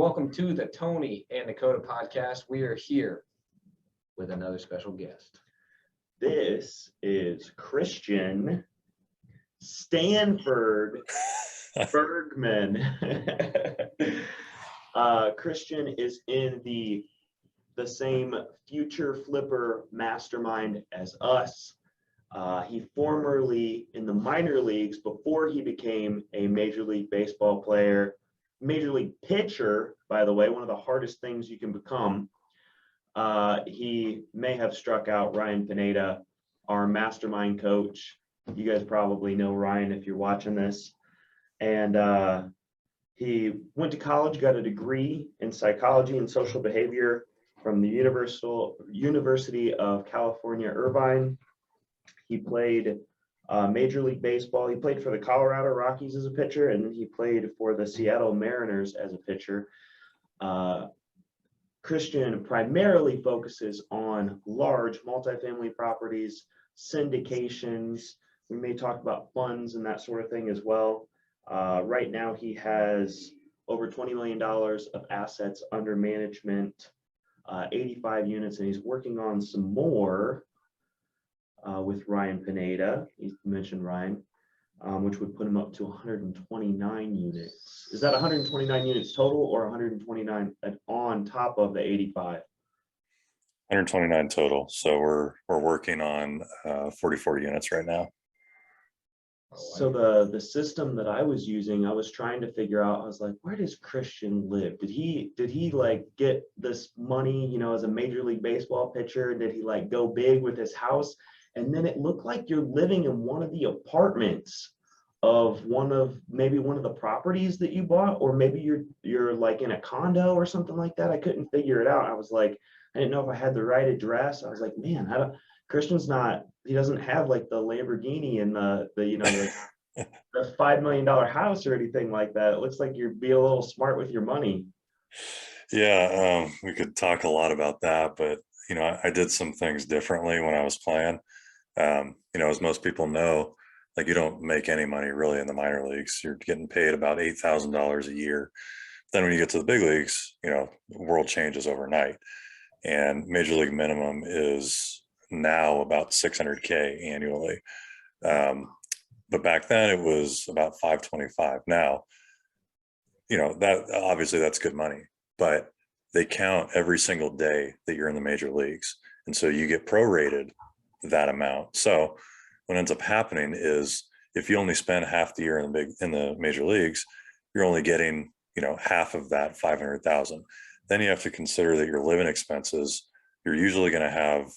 welcome to the Tony and Dakota podcast. We are here with another special guest. This is Christian Stanford Bergman. Christian is in the same Future Flipper Mastermind as us. He formerly in the minor leagues before he became a Major League Baseball player, Major League pitcher, by the way, one of the hardest things you can become. He may have struck out Ryan Pineda, our mastermind coach. You guys probably know Ryan if you're watching this. And he went to college, got a degree in psychology and social behavior from the University of California, Irvine. He played Major League Baseball. He played for the Colorado Rockies as a pitcher, and then he played for the Seattle Mariners as a pitcher. Christian primarily focuses on large multifamily properties, syndications. We may talk about funds and that sort of thing as well. Right now, he has over $20 million of assets under management, 85 units, and he's working on some more with Ryan Pineda. He mentioned Ryan, which would put him up to 129 units. Is that 129 units total or 129 on top of the 85? 129 total. So we're working on 44 units right now. So the system that I was using, I was trying to figure out, I was like, where does Christian live? Did he like get this money, you know, as a Major League Baseball pitcher? Did he like go big with his house? And then it looked like you're living in one of the apartments of maybe one of the properties that you bought, or maybe you're like in a condo or something like that. I couldn't figure it out. I was like, I didn't know if I had the right address. I was like, man, Christian's not, he doesn't have like the Lamborghini and the the $5 million house or anything like that. It looks like you're being a little smart with your money. Yeah, we could talk a lot about that, but you know, I did some things differently when I was playing. You know, as most people know, like you don't make any money really in the minor leagues. You're getting paid about $8,000 a year. Then when you get to the big leagues, you know, the world changes overnight. And Major League minimum is now about $600K annually. But back then it was about $525. Now, you know, that obviously that's good money, but they count every single day that you're in the major leagues. And so you get prorated that amount. So what ends up happening is if you only spend half the year in the major leagues, you're only getting, you know, half of that 500,000. Then you have to consider that your living expenses, you're usually going to have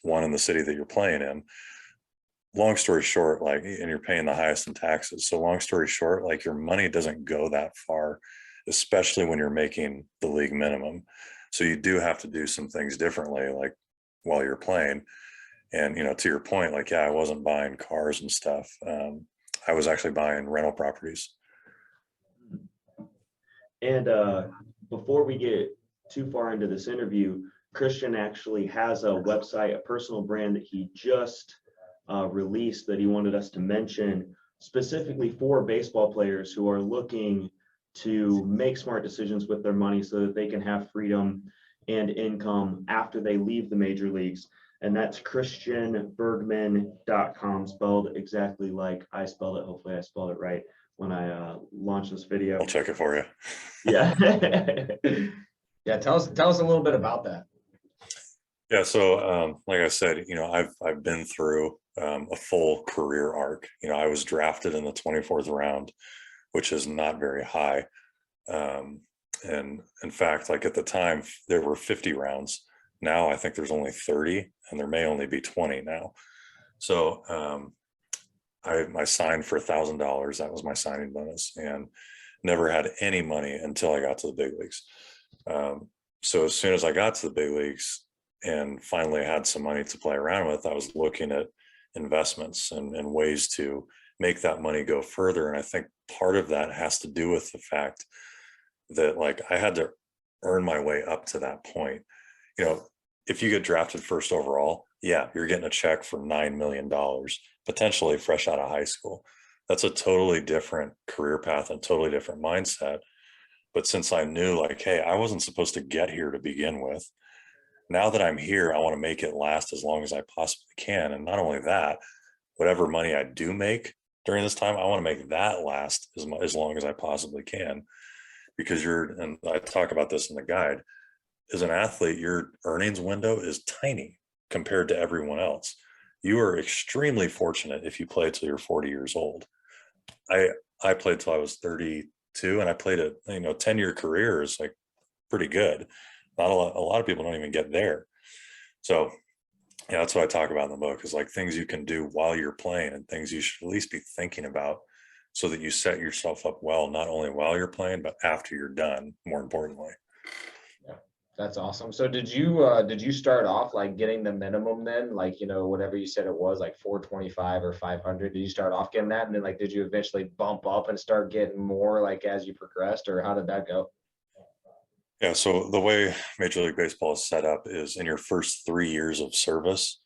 one in the city that you're playing in. Long story short, like, and you're paying the highest in taxes. So long story short, like your money doesn't go that far, especially when you're making the league minimum. So you do have to do some things differently, like while you're playing. And, you know, to your point, like, yeah, I wasn't buying cars and stuff. I was actually buying rental properties. And before we get too far into this interview, Christian actually has a website, a personal brand that he just released that he wanted us to mention specifically for baseball players who are looking to make smart decisions with their money so that they can have freedom and income after they leave the major leagues. And that's christianbergman.com, spelled exactly like I spelled it. Hopefully I spelled it right when I launched this video. I'll check it for you. Yeah. Yeah, tell us a little bit about that. Yeah, so like I said, you know, I've been through a full career arc. You know, I was drafted in the 24th round, which is not very high. And in fact, like at the time, there were 50 rounds. Now I think there's only 30, and there may only be 20 now. So I signed for $1,000. That was my signing bonus, and never had any money until I got to the big leagues. So as soon as I got to the big leagues and finally had some money to play around with, I was looking at investments and ways to make that money go further. And I think part of that has to do with the fact that, like, I had to earn my way up to that point. You know, if you get drafted first overall, yeah, you're getting a check for $9 million, potentially fresh out of high school. That's a totally different career path and totally different mindset. But since I knew like, hey, I wasn't supposed to get here to begin with, now that I'm here, I want to make it last as long as I possibly can. And not only that, whatever money I do make during this time, I want to make that last as long as I possibly can. Because and I talk about this in the guide, as an athlete, your earnings window is tiny compared to everyone else. You are extremely fortunate if you play till you're 40 years old. I played till I was 32, and I played a 10-year career is like pretty good. Not a lot of people don't even get there. So yeah, that's what I talk about in the book, is like things you can do while you're playing and things you should at least be thinking about, so that you set yourself up well, not only while you're playing, but after you're done, more importantly. Yeah, that's awesome. So did you start off like getting the minimum then, like, whatever you said it was, like 425 or 500? Did you start off getting that, and then like did you eventually bump up and start getting more like as you progressed, or how did that go? Yeah, so the way Major League Baseball is set up is in your first 3 years of service,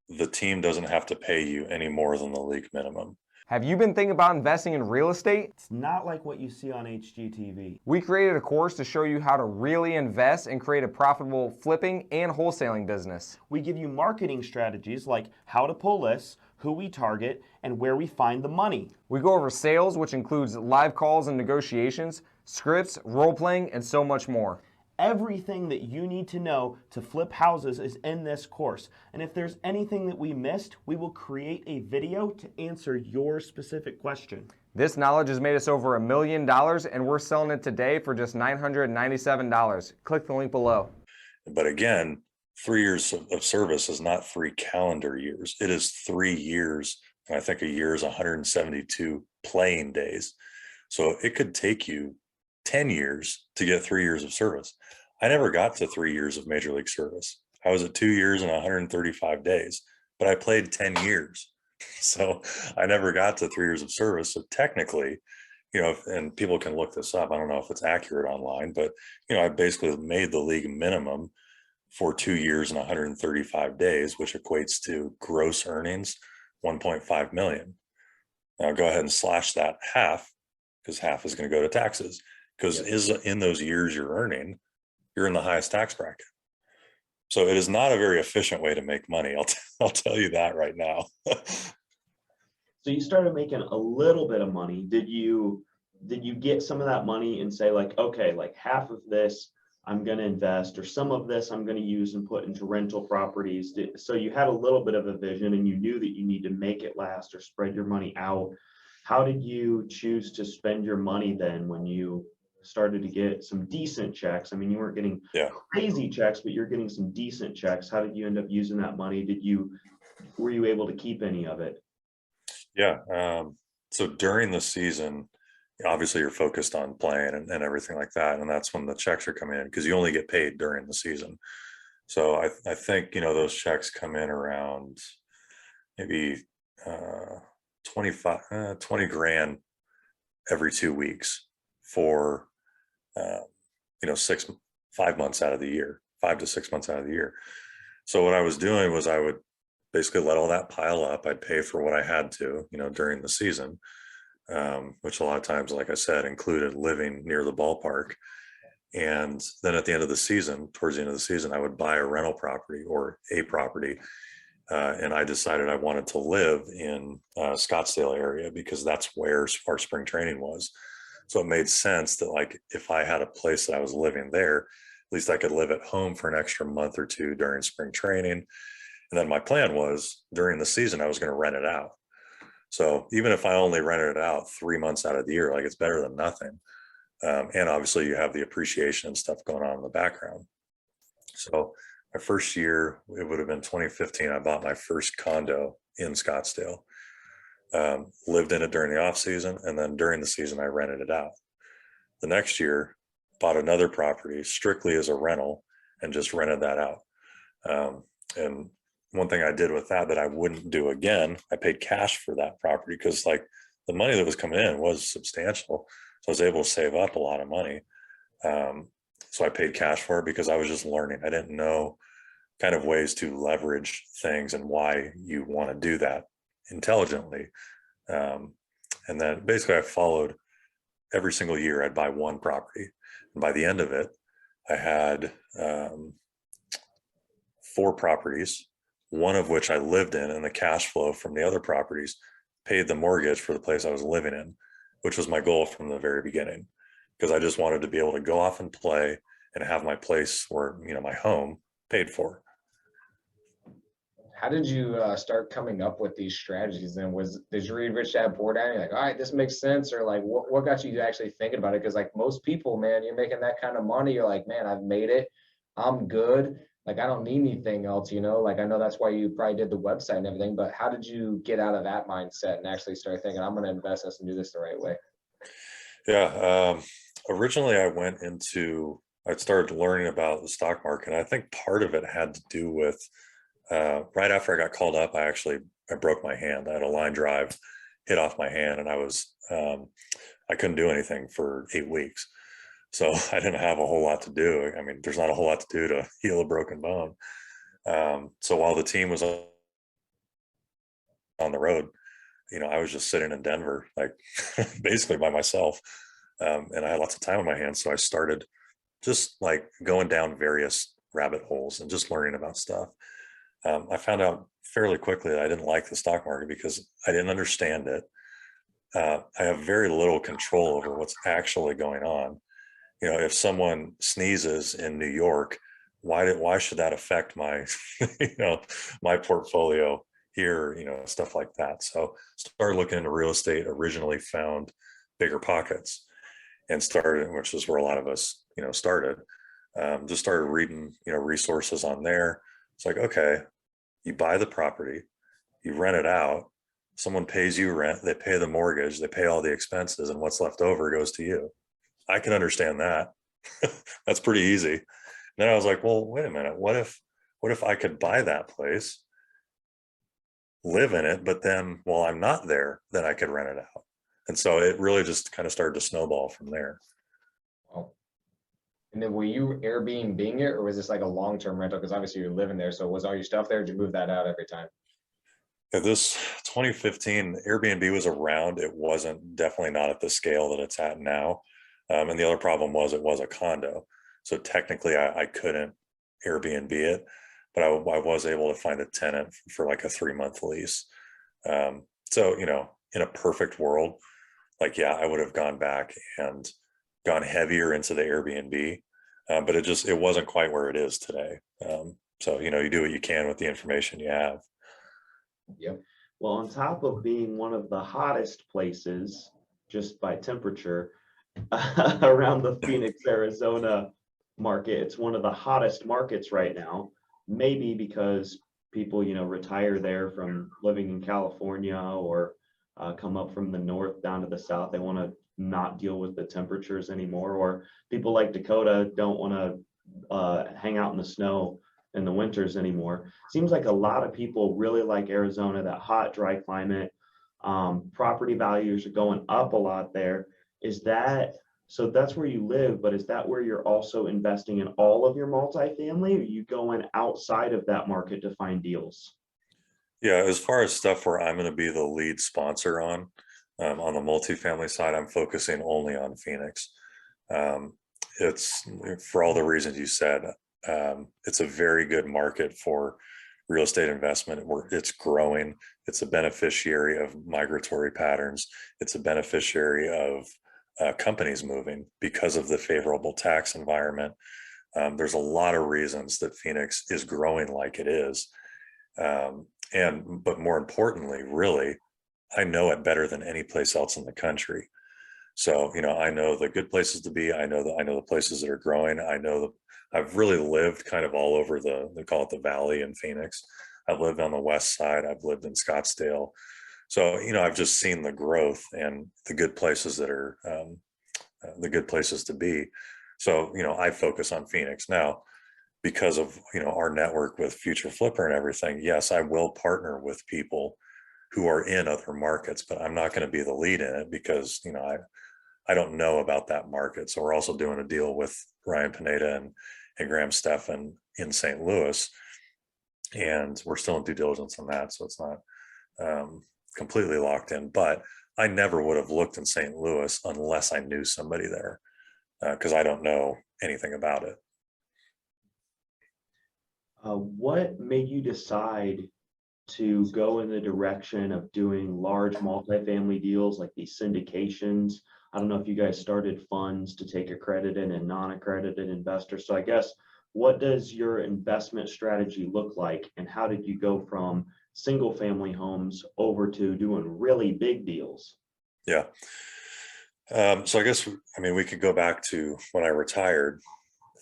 the team doesn't have to pay you any more than the league minimum. Have you been thinking about investing in real estate? It's not like what you see on HGTV. We created a course to show you how to really invest and create a profitable flipping and wholesaling business. We give you marketing strategies like how to pull lists, who we target, and where we find the money. We go over sales, which includes live calls and negotiations, scripts, role-playing, and so much more. Everything that you need to know to flip houses is in this course. And if there's anything that we missed, we will create a video to answer your specific question. This knowledge has made us over $1 million, and we're selling it today for just $997. Click the link below. But again, 3 years of service is not 3 calendar years. It is 3 years. And I think a year is 172 playing days. So it could take you 10 years to get 3 years of service. I never got to 3 years of major league service. I was at 2 years and 135 days, but I played 10 years. So I never got to 3 years of service. So technically, and people can look this up. I don't know if it's accurate online, but, I basically made the league minimum for 2 years and 135 days, which equates to gross earnings, 1.5 million. Now go ahead and slash that half, because half is going to go to taxes. Because in those years you're earning, you're in the highest tax bracket. So it is not a very efficient way to make money. I'll tell you that right now. So you started making a little bit of money. Did you get some of that money and say like, okay, like half of this I'm going to invest, or some of this I'm going to use and put into rental properties? So you had a little bit of a vision and you knew that you need to make it last or spread your money out. How did you choose to spend your money then when you started to get some decent checks? I mean, you weren't getting crazy checks, but you're getting some decent checks. How did you end up using that money? Were you able to keep any of it? Yeah. So during the season, obviously you're focused on playing and everything like that. And that's when the checks are coming in, because you only get paid during the season. So I think, those checks come in around maybe 20 grand every 2 weeks for 5 months out of the year, 5 to 6 months out of the year. So what I was doing was I would basically let all that pile up. I'd pay for what I had to, during the season, which a lot of times, like I said, included living near the ballpark. And then at the end of the season, towards the end of the season, I would buy a rental property or a property. And I decided I wanted to live in Scottsdale area, because that's where our spring training was. So it made sense that like, if I had a place that I was living there, at least I could live at home for an extra month or two during spring training. And then my plan was during the season, I was going to rent it out. So even if I only rented it out 3 months out of the year, like it's better than nothing. And obviously you have the appreciation and stuff going on in the background. So my first year, it would have been 2015. I bought my first condo in Scottsdale. Lived in it during the off season, and then during the season I rented it out. The next year, bought another property strictly as a rental and just rented that out. And one thing I did with that I wouldn't do again, I paid cash for that property, because like the money that was coming in was substantial. So I was able to save up a lot of money. So I paid cash for it because I was just learning. I didn't know kind of ways to leverage things and why you want to do that intelligently. And then basically I followed every single year. I'd buy one property. And by the end of it, I had 4 properties, one of which I lived in, and the cash flow from the other properties paid the mortgage for the place I was living in, which was my goal from the very beginning, because I just wanted to be able to go off and play and have my place, or my home, paid for. How did you start coming up with these strategies? And did you read Rich Dad Poor Dad? And you're like, all right, this makes sense, or like, what got you actually thinking about it? Because like most people, man, you're making that kind of money, you're like, man, I've made it, I'm good. Like I don't need anything else, Like I know that's why you probably did the website and everything. But how did you get out of that mindset and actually start thinking, I'm going to invest this and do this the right way? Yeah. Originally, I started learning about the stock market. I think part of it had to do with right after I got called up, I broke my hand. I had a line drive hit off my hand, and I couldn't do anything for 8 weeks. So I didn't have a whole lot to do. I mean, there's not a whole lot to do to heal a broken bone. So while the team was on the road, I was just sitting in Denver, like basically by myself. And I had lots of time on my hands. So I started just like going down various rabbit holes and just learning about stuff. I found out fairly quickly that I didn't like the stock market because I didn't understand it. I have very little control over what's actually going on. If someone sneezes in New York, why should that affect my, my portfolio here, stuff like that. So started looking into real estate, originally found Bigger Pockets and started, which is where a lot of us, started, just started reading, resources on there. It's like, okay, you buy the property, you rent it out, someone pays you rent, they pay the mortgage, they pay all the expenses, and what's left over goes to you. I can understand that. That's pretty easy. And then I was like, well, wait a minute. What if I could buy that place, live in it, but then while I'm not there, then I could rent it out. And so it really just kind of started to snowball from there. Oh. And then were you Airbnb-ing it, or was this like a long-term rental? Because obviously you're living there. So was all your stuff there? Did you move that out every time? Yeah, this 2015 Airbnb was around. It wasn't, definitely not at the scale that it's at now. And the other problem was it was a condo. So technically I couldn't Airbnb it, but I was able to find a tenant for like a 3-month lease. So, in a perfect world, like, yeah, I would have gone back and gone heavier into the Airbnb, but it wasn't quite where it is today. So, you do what you can with the information you have. Yep. Well, on top of being one of the hottest places, just by temperature, around the Phoenix, Arizona market, it's one of the hottest markets right now, maybe because people, retire there from living in California, or come up from the north down to the south. They want to not deal with the temperatures anymore, or people like Dakota don't want to hang out in the snow in the winters anymore. Seems like a lot of people really like Arizona, that hot, dry climate. Property values are going up a lot there. So that's where you live, but is that where you're also investing in all of your multifamily, or are you going outside of that market to find deals? Yeah, as far as stuff where I'm going to be the lead sponsor on the multifamily side, I'm focusing only on Phoenix. It's for all the reasons you said. It's a very good market for real estate investment. It's growing. It's a beneficiary of migratory patterns. It's a beneficiary of companies moving because of the favorable tax environment. There's a lot of reasons that Phoenix is growing like it is. But more importantly, really, I know it better than any place else in the country. So, I know the good places to be. I know the places that are growing. I've really lived kind of all over they call it the Valley in Phoenix. I've lived on the west side. I've lived in Scottsdale. So, I've just seen the growth and the good places that are the good places to be. So, I focus on Phoenix now because of, our network with Future Flipper and everything. Yes, I will partner with people who are in other markets, but I'm not going to be the lead in it because, I don't know about that market. So we're also doing a deal with Ryan Pineda and Graham Stephan in St. Louis, and we're still in due diligence on that. So it's not completely locked in, but I never would have looked in St. Louis unless I knew somebody there. because I don't know anything about it. What made you decide to go in the direction of doing large multifamily deals like these syndications? I don't know if you guys started funds to take accredited and non-accredited investors. So I guess, what does your investment strategy look like, and how did you go from single family homes over to doing really big deals? Yeah. So I guess, I mean, we could go back to when I retired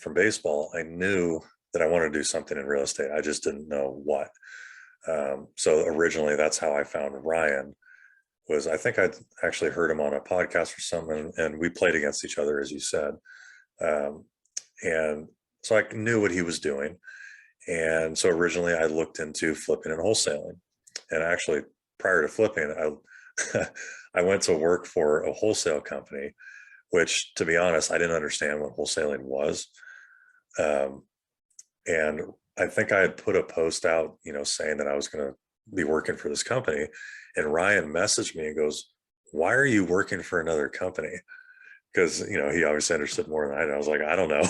from baseball. I knew that I wanted to do something in real estate. I just didn't know what. So originally that's how I found Ryan. Was I think I'd actually heard him on a podcast or something, and we played against each other, as you said. And so I knew what he was doing. And so originally I looked into flipping and wholesaling. And actually, prior to flipping, I went to work for a wholesale company, which, to be honest, I didn't understand what wholesaling was. And I think I had put a post out, saying that I was going to be working for this company. And Ryan messaged me and goes, "Why are you working for another company?" Because, he obviously understood more than I did. I was like, "I don't know."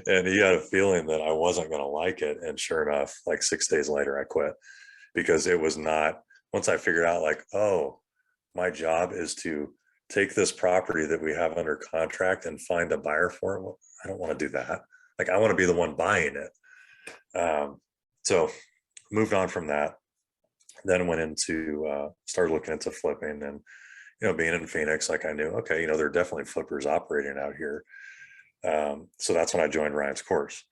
And he had a feeling that I wasn't going to like it. And sure enough, like 6 days later, I quit, because it was not, once I figured out, like, oh, my job is to take this property that we have under contract and find a buyer for it. Well, I don't want to do that. Like, I want to be the one buying it. So moved on from that, then went into, started looking into flipping, and, being in Phoenix, like, I knew, okay, there are definitely flippers operating out here. So that's when I joined Ryan's course.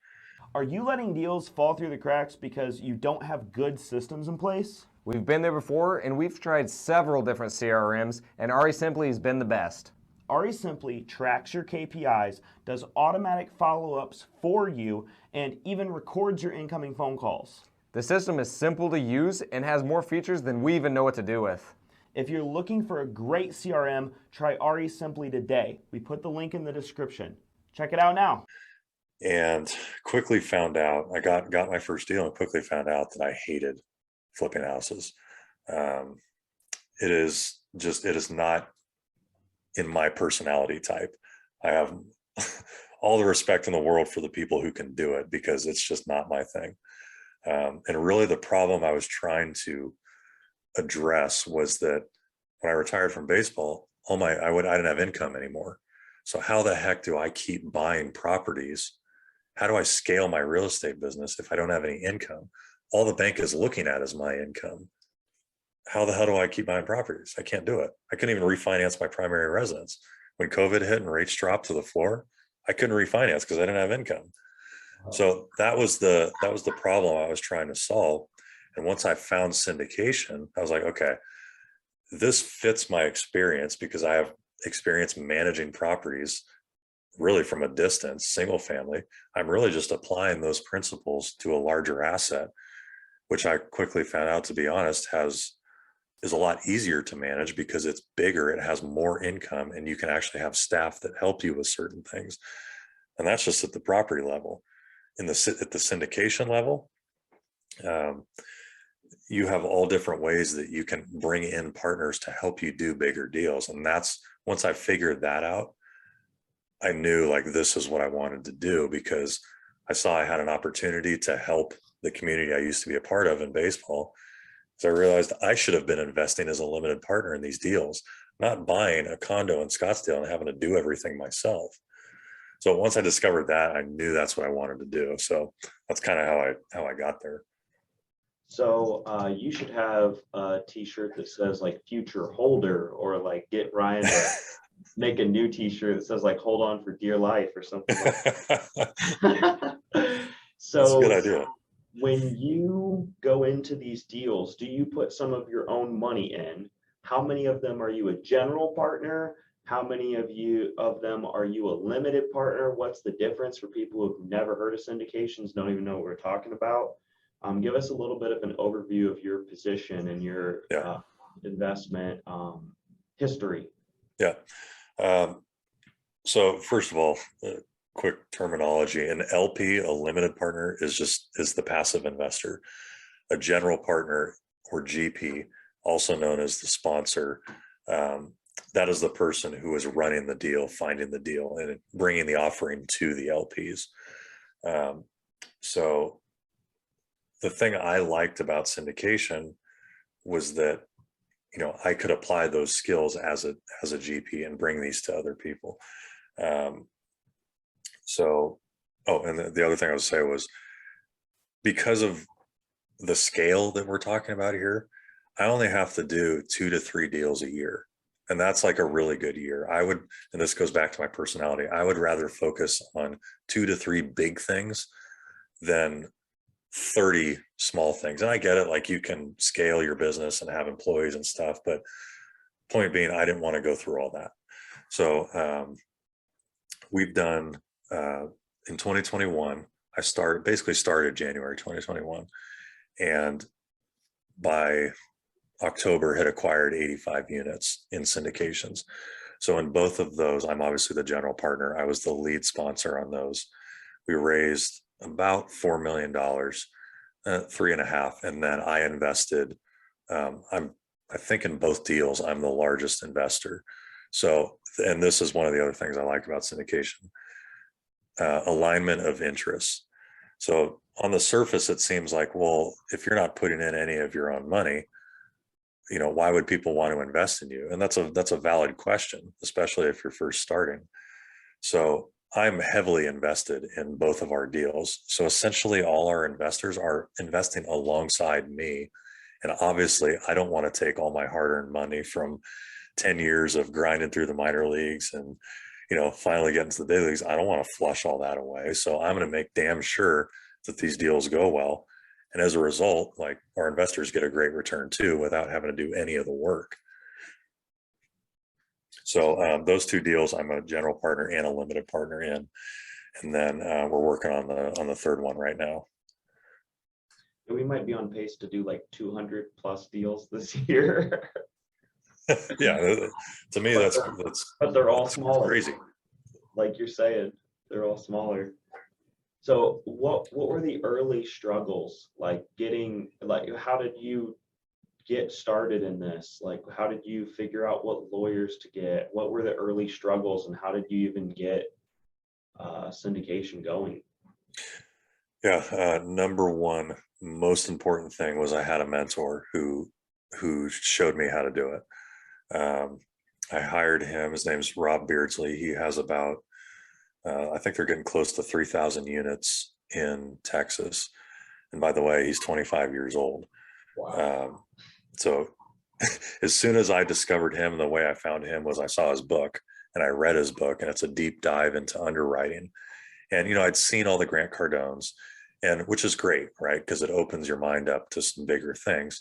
Are you letting deals fall through the cracks because you don't have good systems in place? We've been there before, and we've tried several different CRMs, and Ari Simply has been the best. Ari Simply tracks your KPIs, does automatic follow-ups for you, and even records your incoming phone calls. The system is simple to use and has more features than we even know what to do with. If you're looking for a great CRM, try Ari Simply today. We put the link in the description. Check it out now. And quickly found out, I got my first deal and quickly found out that I hated flipping houses. It is not in my personality type. I have all the respect in the world for the people who can do it, because it's just not my thing. And really the problem I was trying to address was that when I retired from baseball, I didn't have income anymore. So how the heck do I keep buying properties? How do I scale my real estate business if I don't have any income? All the bank is looking at is my income. How the hell do I keep buying properties? I can't do it. I couldn't even refinance my primary residence. When COVID hit and rates dropped to the floor, I couldn't refinance because I didn't have income. So that was the problem I was trying to solve. And once I found syndication, I was like, okay, this fits my experience, because I have experience managing properties really from a distance, single family. I'm really just applying those principles to a larger asset, which I quickly found out, to be honest, is a lot easier to manage because it's bigger, it has more income, and you can actually have staff that help you with certain things. And that's just at the property level. At the syndication level, you have all different ways that you can bring in partners to help you do bigger deals. And that's, once I figured that out, I knew, like, this is what I wanted to do, because I saw I had an opportunity to help the community I used to be a part of in baseball. So I realized I should have been investing as a limited partner in these deals, not buying a condo in Scottsdale and having to do everything myself. So once I discovered that, I knew that's what I wanted to do. So that's kind of how I got there. So you should have a t-shirt that says like future holder, or like get Ryan to make a new t-shirt that says like hold on for dear life or something like that. So that's a good idea. When you go into these deals, do you put some of your own money in? How many of them are you a general partner? How many of them are you a limited partner? What's the difference for people who've never heard of syndications, don't even know what we're talking about? Give us a little bit of an overview of your position and your investment history. Yeah. So first of all, quick terminology: an LP, a limited partner, is the passive investor. A general partner, or GP, also known as the sponsor, that is the person who is running the deal, finding the deal, and bringing the offering to the LPs. So the thing I liked about syndication was that, you know, I could apply those skills as a GP and bring these to other people. And the other thing I would say was, because of the scale that we're talking about here, I only have to do 2 to 3 deals a year. And that's like a really good year. I would, and this goes back to my personality, I would rather focus on 2 to 3 big things than 30 small things. And I get it, like you can scale your business and have employees and stuff, but point being, I didn't want to go through all that. So we've done, in 2021, I started January 2021. And by October had acquired 85 units in syndications. So in both of those, I'm obviously the general partner. I was the lead sponsor on those. We raised about $4 million, 3.5, and then I invested. I think in both deals, I'm the largest investor. So, and this is one of the other things I like about syndication, alignment of interests. So on the surface, it seems like, well, if you're not putting in any of your own money, you know, why would people want to invest in you? And that's a valid question, especially if you're first starting. So I'm heavily invested in both of our deals. So essentially all our investors are investing alongside me. And obviously I don't want to take all my hard-earned money from 10 years of grinding through the minor leagues and, you know, finally getting to the big leagues. I don't want to flush all that away. So I'm going to make damn sure that these deals go well. And as a result, like, our investors get a great return too, without having to do any of the work. So those 2 deals, I'm a general partner and a limited partner in, and then we're working on the third one right now. We might be on pace to do like 200 plus deals this year. Yeah, to me, but they're all smaller. Crazy. Like you're saying, they're all smaller. So what were the early struggles like how did you get started in this? Like, how did you figure out what lawyers to get? What were the early struggles, and how did you even get syndication going? Yeah, number one most important thing was I had a mentor who showed me how to do it. I hired him. His name's Rob Beardsley. He has about I think they're getting close to 3,000 units in Texas. And by the way, he's 25 years old. Wow. So as soon as I discovered him, the way I found him was I saw his book and I read his book, and it's a deep dive into underwriting. And, you know, I'd seen all the Grant Cardones, and which is great, right? Because it opens your mind up to some bigger things.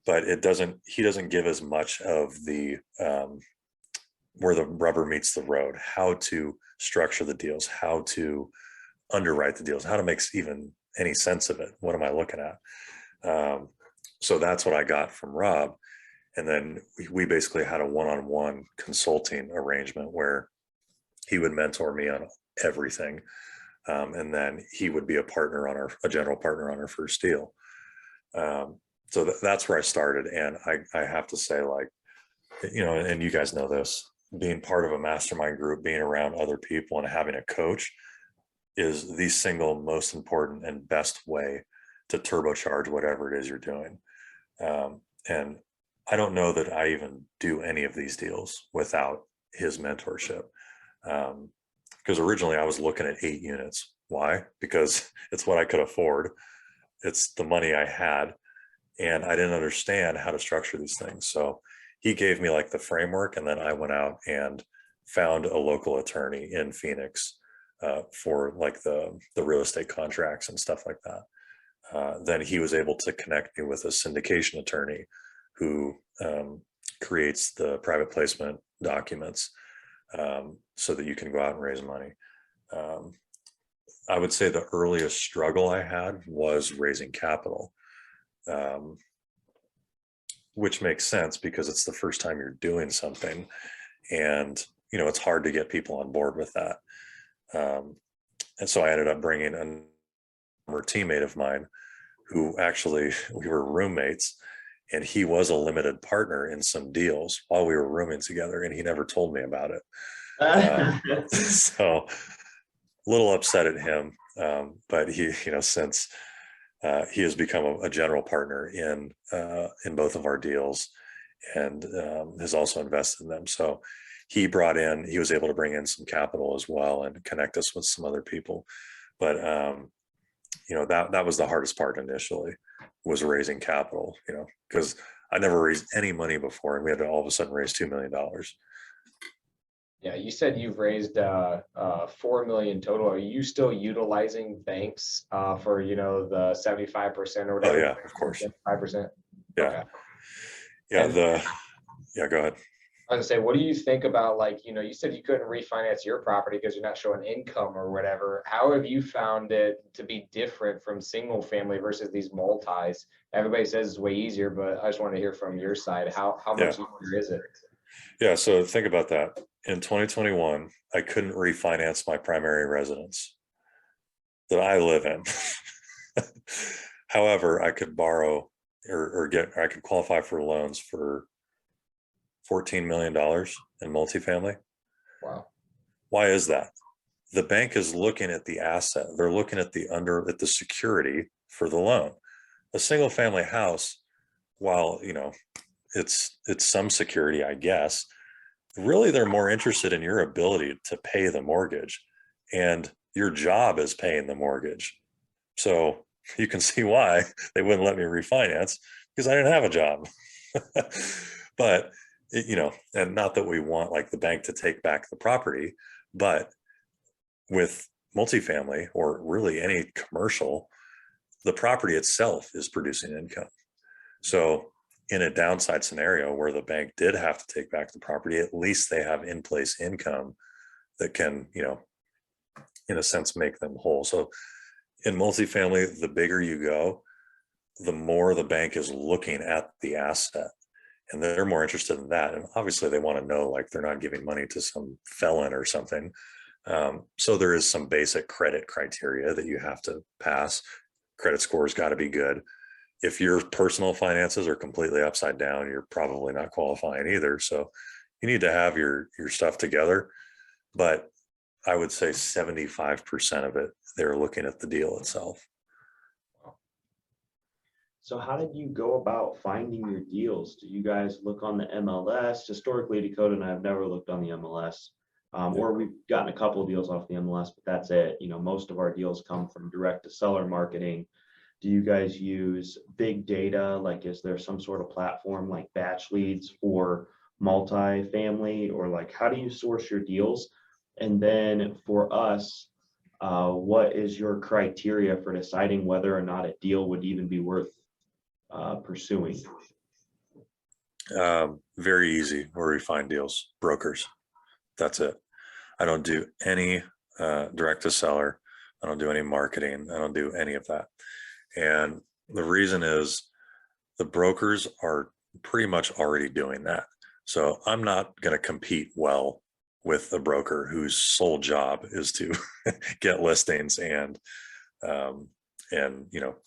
But he doesn't give as much of the where the rubber meets the road, how to structure the deals, how to underwrite the deals, how to make even any sense of it. What am I looking at? So that's what I got from Rob. And then we basically had a one-on-one consulting arrangement where he would mentor me on everything. And then he would be a general partner on our first deal. So that's where I started. And I have to say, like, you know, and you guys know this, being part of a mastermind group, being around other people and having a coach is the single most important and best way to turbocharge whatever it is you're doing. And I don't know that I even do any of these deals without his mentorship. Because originally I was looking at 8 units. Why? Because it's what I could afford. It's the money I had, and I didn't understand how to structure these things. So he gave me like the framework, and then I went out and found a local attorney in Phoenix for like the real estate contracts and stuff like that. Then he was able to connect me with a syndication attorney who creates the private placement documents so that you can go out and raise money. I would say the earliest struggle I had was raising capital. Which makes sense because it's the first time you're doing something, and you know, it's hard to get people on board with that. And so I ended up bringing a teammate of mine who actually we were roommates, And he was a limited partner in some deals while we were rooming together, and he never told me about it. So a little upset at him, but he, since he has become a general partner in both of our deals, and has also invested in them. So he was able to bring in some capital as well and connect us with some other people. But that was the hardest part initially, was raising capital, because I never raised any money before, and we had to all of a sudden raise $2 million. Yeah, you said you've raised 4 million total. Are you still utilizing banks for the 75% or whatever? Oh yeah, of course. 5%. Yeah. Okay. Yeah. Go ahead. I was gonna say, what do you think about, you said you couldn't refinance your property because you're not showing income or whatever. How have you found it to be different from single family versus these multis? Everybody says it's way easier, but I just want to hear from your side. How much easier is it? Yeah. So think about that. In 2021, I couldn't refinance my primary residence that I live in. However, I could borrow I could qualify for loans for $14 million in multifamily. Wow. Why is that? The bank is looking at the asset. They're looking at the security for the loan. A single family house, while it's some security, I guess, really they're more interested in your ability to pay the mortgage, and your job is paying the mortgage. So you can see why they wouldn't let me refinance, because I didn't have a job. But and not that we want like the bank to take back the property, but with multifamily, or really any commercial, the property itself is producing income. So in a downside scenario where the bank did have to take back the property, at least they have in place income that can, in a sense, make them whole. So in multifamily, the bigger you go, the more the bank is looking at the asset, and they're more interested in that. And obviously they want to know, like, they're not giving money to some felon or something. So there is some basic credit criteria that you have to pass. Credit score's got to be good. If your personal finances are completely upside down, you're probably not qualifying either. So you need to have your stuff together. But I would say 75% of it, they're looking at the deal itself. So how did you go about finding your deals? Do you guys look on the MLS? Historically, Dakota and I have never looked on the MLS, or we've gotten a couple of deals off the MLS, but that's it. Most of our deals come from direct to seller marketing. Do you guys use big data? Like, is there some sort of platform like batch leads for multifamily, or like, how do you source your deals? And then for us, what is your criteria for deciding whether or not a deal would even be worth pursuing? Very easy. Where we find deals, brokers. That's it. I don't do any direct to seller. I don't do any marketing. I don't do any of that. And the reason is the brokers are pretty much already doing that. So I'm not going to compete well with a broker whose sole job is to get listings and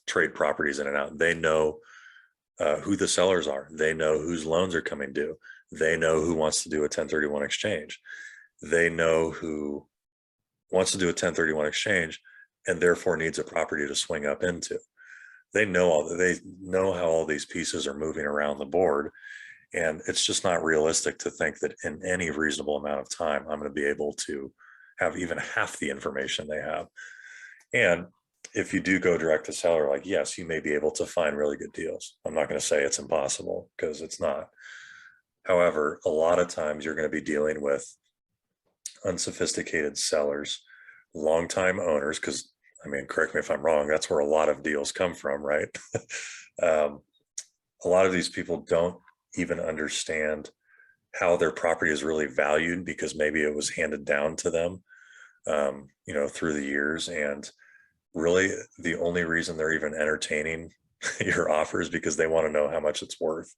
trade properties in and out. They know who the sellers are. They know whose loans are coming due. They know who wants to do a 1031 exchange. They know who wants to do a 1031 exchange and therefore needs a property to swing up into. They know how all these pieces are moving around the board. And it's just not realistic to think that in any reasonable amount of time, I'm going to be able to have even half the information they have. And if you do go direct to seller, like, yes, you may be able to find really good deals. I'm not going to say it's impossible, because it's not. However, a lot of times you're going to be dealing with unsophisticated sellers, longtime owners, because correct me if I'm wrong, that's where a lot of deals come from, right? A lot of these people don't even understand how their property is really valued, because maybe it was handed down to them, through the years. And really the only reason they're even entertaining your offer is because they want to know how much it's worth,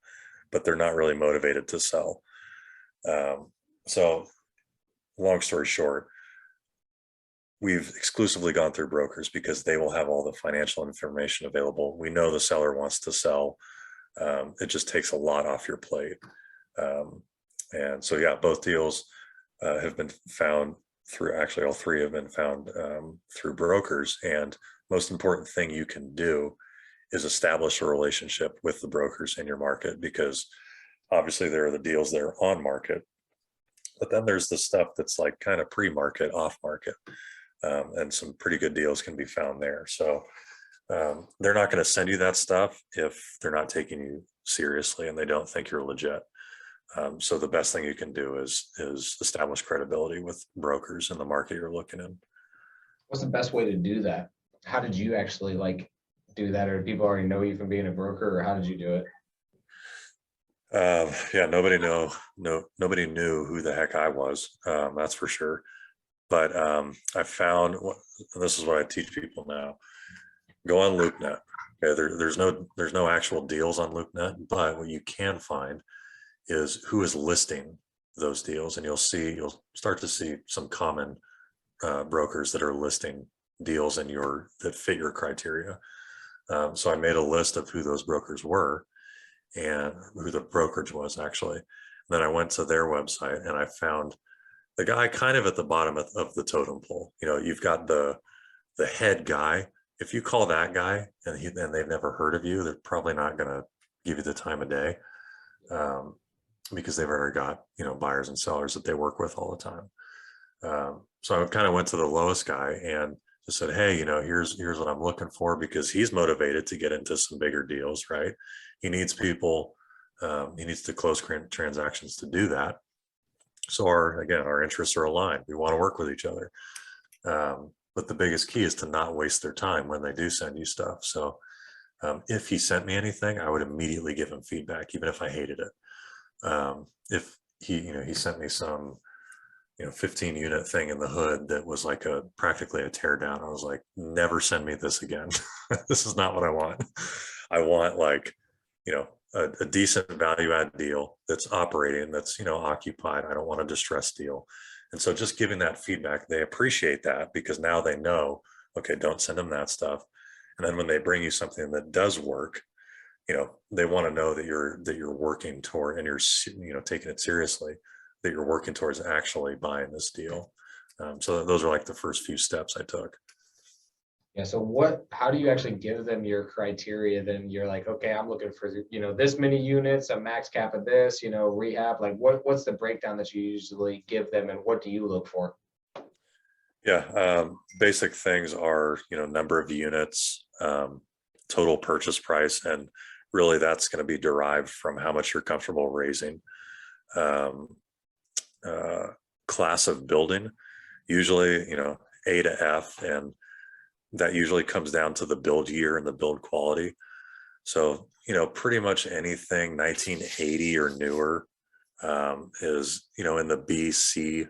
but they're not really motivated to sell. So long story short, we've exclusively gone through brokers because they will have all the financial information available. We know the seller wants to sell. It just takes a lot off your plate. And so, yeah, both deals have been found through, actually all three have been found through brokers. And most important thing you can do is establish a relationship with the brokers in your market, because obviously there are the deals that are on market, but then there's the stuff that's like kind of pre-market, off market, and some pretty good deals can be found there. So they're not going to send you that stuff if they're not taking you seriously and they don't think you're legit. So the best thing you can do is establish credibility with brokers in the market you're looking in. What's the best way to do that? How did you actually like do that, or do people already know you from being a broker, or how did you do it? Yeah, nobody knew who the heck I was. That's for sure. But I found, and this is what I teach people now: go on LoopNet. Okay, there's no actual deals on LoopNet, but what you can find is who is listing those deals, and you'll start to see some common brokers that are listing deals that fit your criteria. So I made a list of who those brokers were and who the brokerage was actually. And then I went to their website and I found the guy kind of at the bottom of the totem pole. You've got the head guy. If you call that guy and they've never heard of you, they're probably not going to give you the time of day, because they've already got, buyers and sellers that they work with all the time. So I kind of went to the lowest guy and just said, hey, here's what I'm looking for, because he's motivated to get into some bigger deals, right? He needs people, he needs to close transactions to do that. So our interests are aligned. We want to work with each other. But the biggest key is to not waste their time when they do send you stuff. So if he sent me anything, I would immediately give him feedback, even if I hated it. If he sent me some 15 unit thing in the hood that was like practically a tear down, I was like, never send me this again. This is not what I want. I want like, a decent value add deal that's operating, that's, occupied. I don't want a distressed deal. And so just giving that feedback, they appreciate that, because now they know, okay, don't send them that stuff. And then when they bring you something that does work, they want to know that you're working toward, and you're taking it seriously, that you're working towards actually buying this deal. So those are like the first few steps I took. Yeah. So how do you actually give them your criteria? Then you're like, okay, I'm looking for, this many units, a max cap of this, rehab, like what's the breakdown that you usually give them, and what do you look for? Yeah. Basic things are, number of units, total purchase price, and really that's going to be derived from how much you're comfortable raising. Class of building, usually, A to F, and that usually comes down to the build year and the build quality. So, pretty much anything 1980 or newer is, in the B, C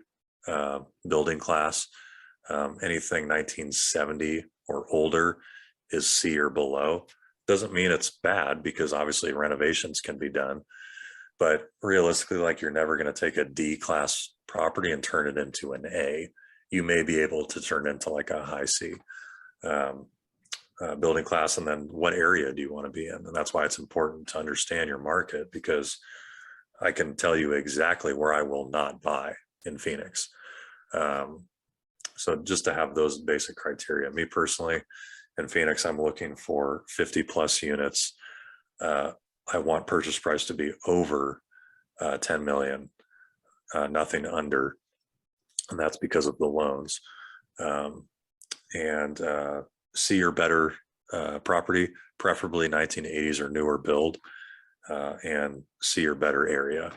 building class. Anything 1970 or older is C or below. Doesn't mean it's bad, because obviously renovations can be done, but realistically, like, you're never going to take a D class property and turn it into an A. You may be able to turn it into like a high C building class. And then what area do you want to be in? And that's why it's important to understand your market, because I can tell you exactly where I will not buy in Phoenix. So just to have those basic criteria. Me personally, in Phoenix, I'm looking for 50 plus units. I want purchase price to be over 10 million, nothing under, and that's because of the loans. And C or better property, preferably 1980s or newer build, and C or better area.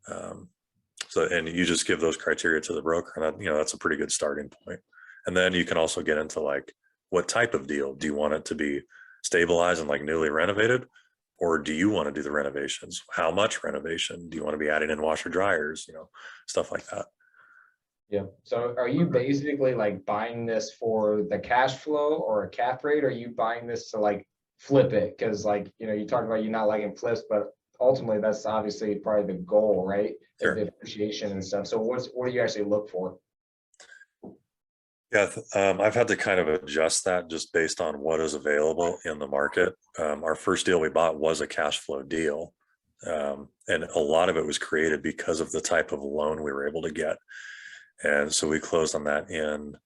And you just give those criteria to the broker, and that's a pretty good starting point. And then you can also get into like, what type of deal do you want it to be? Stabilized and like newly renovated, or do you want to do the renovations? How much renovation do you want to be adding in washer dryers? Stuff like that. Yeah. So are you basically like buying this for the cash flow or a cap rate? Or are you buying this to like flip it? Because like, you talked about you not liking flips, but ultimately that's obviously probably the goal, right? Sure. The appreciation and stuff. So what do you actually look for? Yeah, I've had to kind of adjust that just based on what is available in the market. Our first deal we bought was a cash flow deal. And a lot of it was created because of the type of loan we were able to get. And so we closed on that in,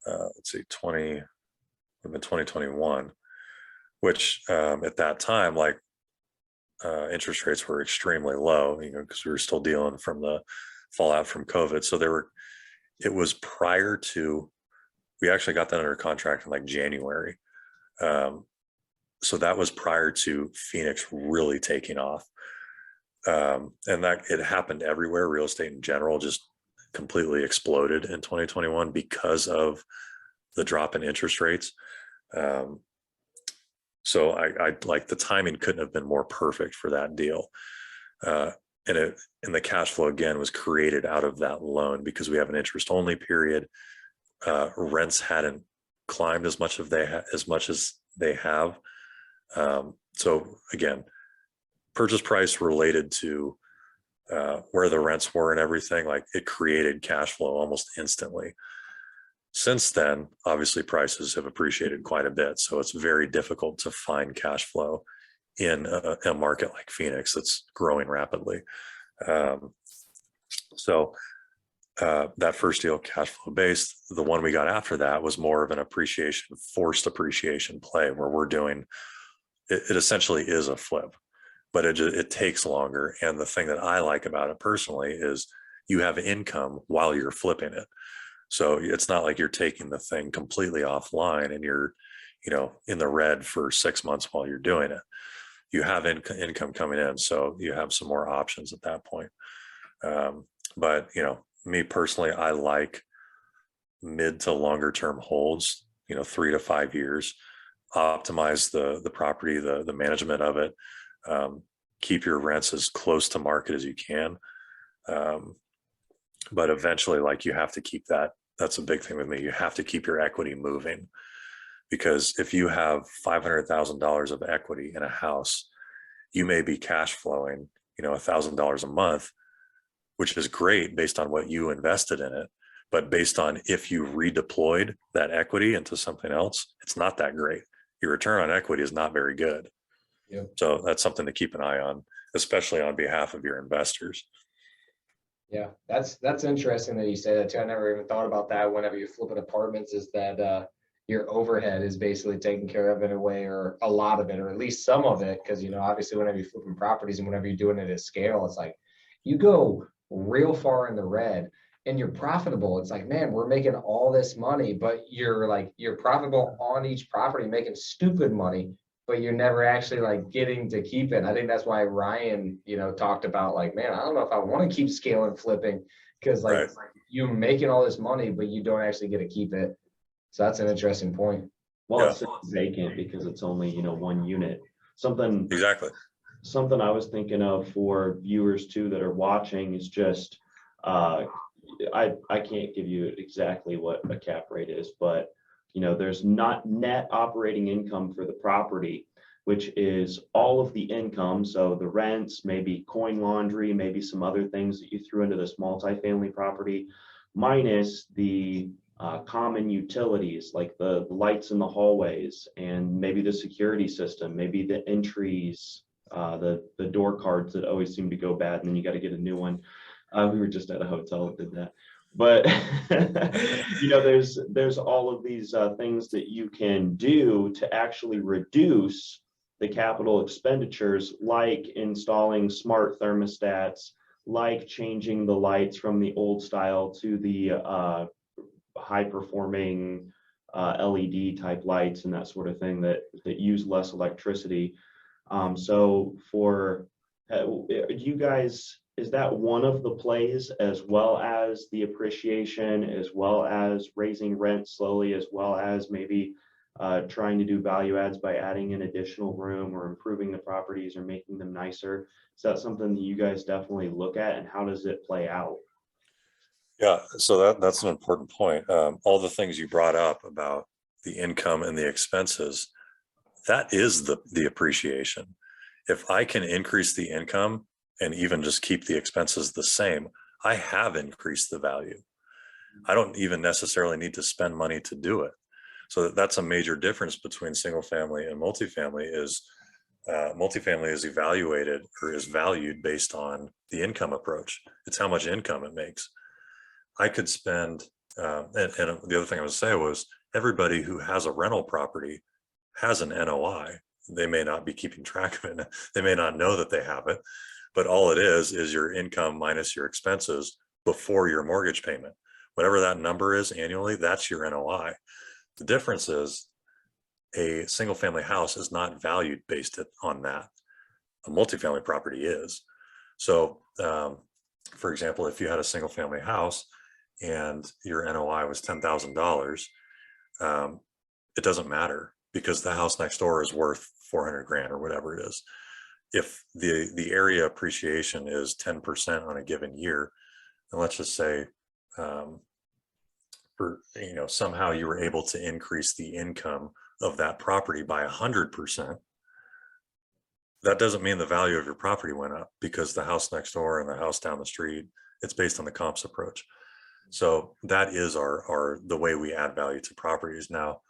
let's see, 2021, which at that time, like interest rates were extremely low, because we were still dealing from the fallout from COVID. So it was prior to, we actually got that under contract in like January. So that was prior to Phoenix really taking off. And that it happened everywhere. Real estate in general just completely exploded in 2021 because of the drop in interest rates. So I like the timing couldn't have been more perfect for that deal. And the cash flow again was created out of that loan because we have an interest only period. Rents hadn't climbed as much as they have. So again, purchase price related to where the rents were and everything, like it created cash flow almost instantly. Since then, obviously prices have appreciated quite a bit. So it's very difficult to find cash flow in a market like Phoenix that's growing rapidly. So that first deal, cash flow based. The one we got after that was more of an forced appreciation play where we're doing, it essentially is a flip, but it takes longer. And the thing that I like about it personally is you have income while you're flipping it. So it's not like you're taking the thing completely offline and you're, in the red for 6 months while you're doing it. You have income coming in, so you have some more options at that point. But me personally, I like mid to longer term holds, 3 to 5 years. Optimize the property, the management of it. Keep your rents as close to market as you can. But eventually, like, you have to keep that. That's a big thing with me. You have to keep your equity moving, because if you have $500,000 of equity in a house, you may be cash flowing, $1,000 a month, which is great based on what you invested in it. But based on if you redeployed that equity into something else, it's not that great. Your return on equity is not very good. Yep. So that's something to keep an eye on, especially on behalf of your investors. Yeah, that's interesting that you say that too. I never even thought about that. Whenever you're flipping apartments, is that your overhead is basically taken care of in a way, or a lot of it, or at least some of it. Because obviously, whenever you're flipping properties and whenever you're doing it at scale, it's like you go real far in the red and you're profitable. It's like, man, we're making all this money, but you're profitable on each property, making stupid money, but you're never actually like getting to keep it. I think that's why Ryan, talked about like, man, I don't know if I want to keep scaling flipping, because like, Right. it's like you're making all this money, but you don't actually get to keep it. So that's an interesting point. Well, Yeah. it's vacant because it's only, one unit. Something Exactly. I was thinking of for viewers too that are watching is just, I can't give you exactly what a cap rate is, but there's not net operating income for the property, which is all of the income. So the rents, maybe coin laundry, maybe some other things that you threw into this multifamily property, minus the common utilities like the lights in the hallways and maybe the security system, maybe the entries, the door cards that always seem to go bad and then you got to get a new one. We were just at a hotel that did that. But there's all of these things that you can do to actually reduce the capital expenditures, like installing smart thermostats, like changing the lights from the old style to the high performing LED type lights and that sort of thing that use less electricity. So for you guys, is that one of the plays, as well as the appreciation, as well as raising rent slowly, as well as maybe trying to do value adds by adding an additional room or improving the properties or making them nicer? Is that something that you guys definitely look at, and how does it play out? Yeah, so that's an important point. All the things you brought up about the income and the expenses, that is the appreciation. If I can increase the income and even just keep the expenses the same, I have increased the value. I don't even necessarily need to spend money to do it. So that's a major difference between single family and multifamily is multifamily is evaluated or is valued based on the income approach. It's how much income it makes. I could spend, and the other thing I was say was everybody who has a rental property has an NOI. They may not be keeping track of it. They may not know that they have it, but all it is your income minus your expenses before your mortgage payment. Whatever that number is annually, that's your NOI. The difference is a single family house is not valued based on that. A multifamily property is. So, for example, if you had a single family house and your NOI was $10,000, it doesn't matter because the house next door is worth 400 grand or whatever it is. If the area appreciation is 10% on a given year, and let's just say, somehow you were able to increase the income of that property by 100%, that doesn't mean the value of your property went up because the house next door and the house down the street, it's based on the comps approach. So that is the way we add value to properties now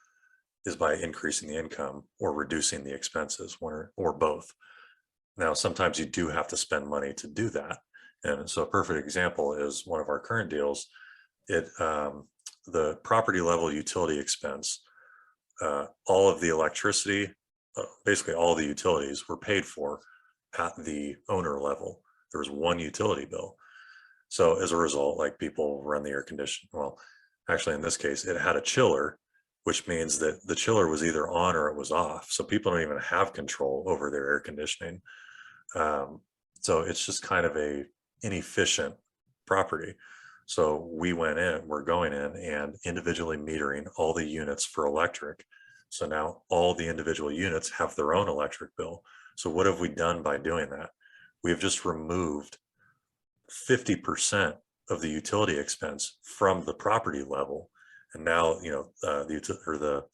is by increasing the income or reducing the expenses, or both. Now, sometimes you do have to spend money to do that. And so a perfect example is one of our current deals. The property level utility expense, all of the electricity, basically all the utilities were paid for at the owner level. There was one utility bill. So as a result, like people run the air conditioning. Well, actually in this case, it had a chiller, which means that the chiller was either on or it was off. So people don't even have control over their air conditioning. So it's just kind of a inefficient property. So we're going in and individually metering all the units for electric. So now all the individual units have their own electric bill. So what have we done by doing that? We've just removed 50% of the utility expense from the property level. And now, the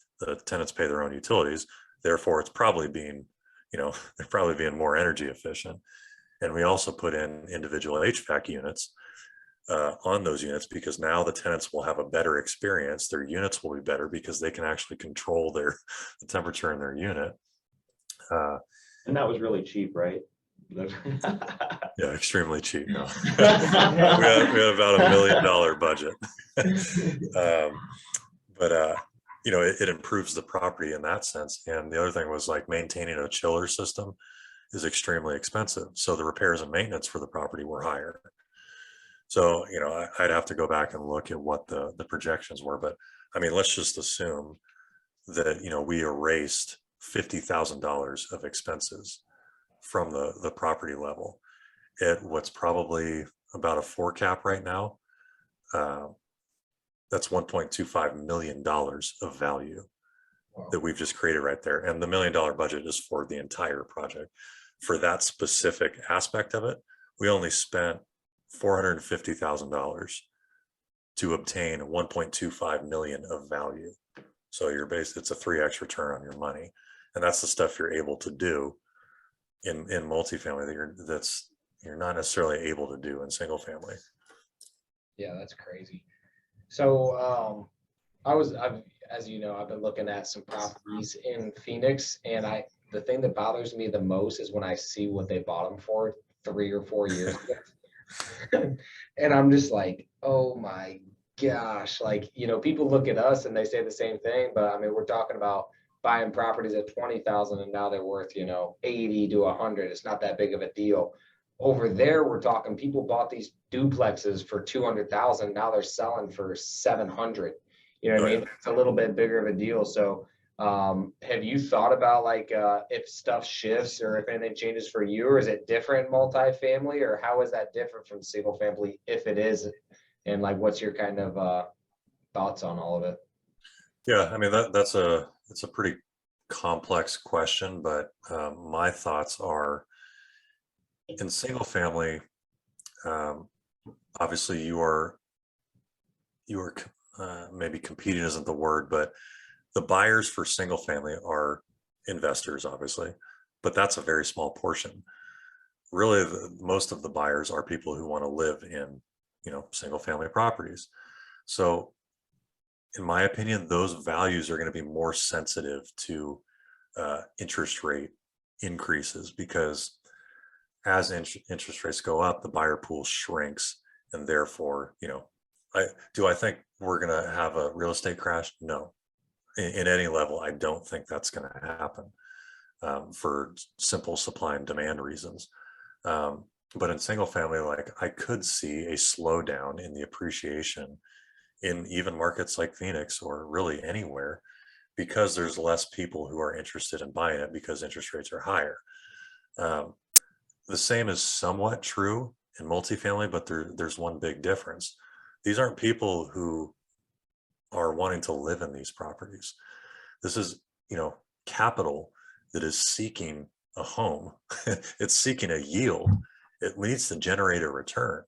tenants pay their own utilities. Therefore, it's probably being, they're probably being more energy efficient. And we also put in individual HVAC units on those units because now the tenants will have a better experience. Their units will be better because they can actually control the temperature in their unit. And that was really cheap, right? Yeah, extremely cheap. No. we had about $1 million budget. But it improves the property in that sense. And the other thing was like maintaining a chiller system is extremely expensive. So the repairs and maintenance for the property were higher. So, I'd have to go back and look at what the projections were. But I mean, let's just assume that, we erased $50,000 of expenses from the property level at what's probably about a 4 cap right now. That's $1.25 million of value that we've just created right there. And the $1 million budget is for the entire project. For that specific aspect of it, we only spent $450,000 to obtain 1.25 million of value. So it's a 3x return on your money. And that's the stuff you're able to do in multifamily that you're not necessarily able to do in single family. Yeah, that's crazy. So as you know, I've been looking at some properties in Phoenix, and the thing that bothers me the most is when I see what they bought them for 3 or 4 years ago. And I'm just like, oh my gosh, like, people look at us and they say the same thing, but I mean, we're talking about buying properties at 20,000 and now they're worth, 80 to 100. It's not that big of a deal. Over there, we're talking people bought these duplexes for 200,000. Now they're selling for 700. You know what I mean? It's a little bit bigger of a deal. So have you thought about like if stuff shifts or if anything changes for you, or is it different multifamily, or how is that different from single family if it is? And like, what's your kind of thoughts on all of it? Yeah, I mean, it's a pretty complex question, but my thoughts are in single family, obviously you are maybe competing isn't the word, but the buyers for single family are investors, obviously, but that's a very small portion. Really, most of the buyers are people who want to live in, single family properties. So in my opinion, those values are going to be more sensitive to interest rate increases, because as interest rates go up, the buyer pool shrinks, and therefore, I think we're going to have a real estate crash? No. In any level, I don't think that's going to happen, for simple supply and demand reasons. But in single family, like, I could see a slowdown in the appreciation in even markets like Phoenix, or really anywhere, because there's less people who are interested in buying it because interest rates are higher. Um, the same is somewhat true in multifamily, but there's one big difference. These aren't people who are wanting to live in these properties. This is, capital that is seeking a home. It's seeking a yield. It needs to generate a return.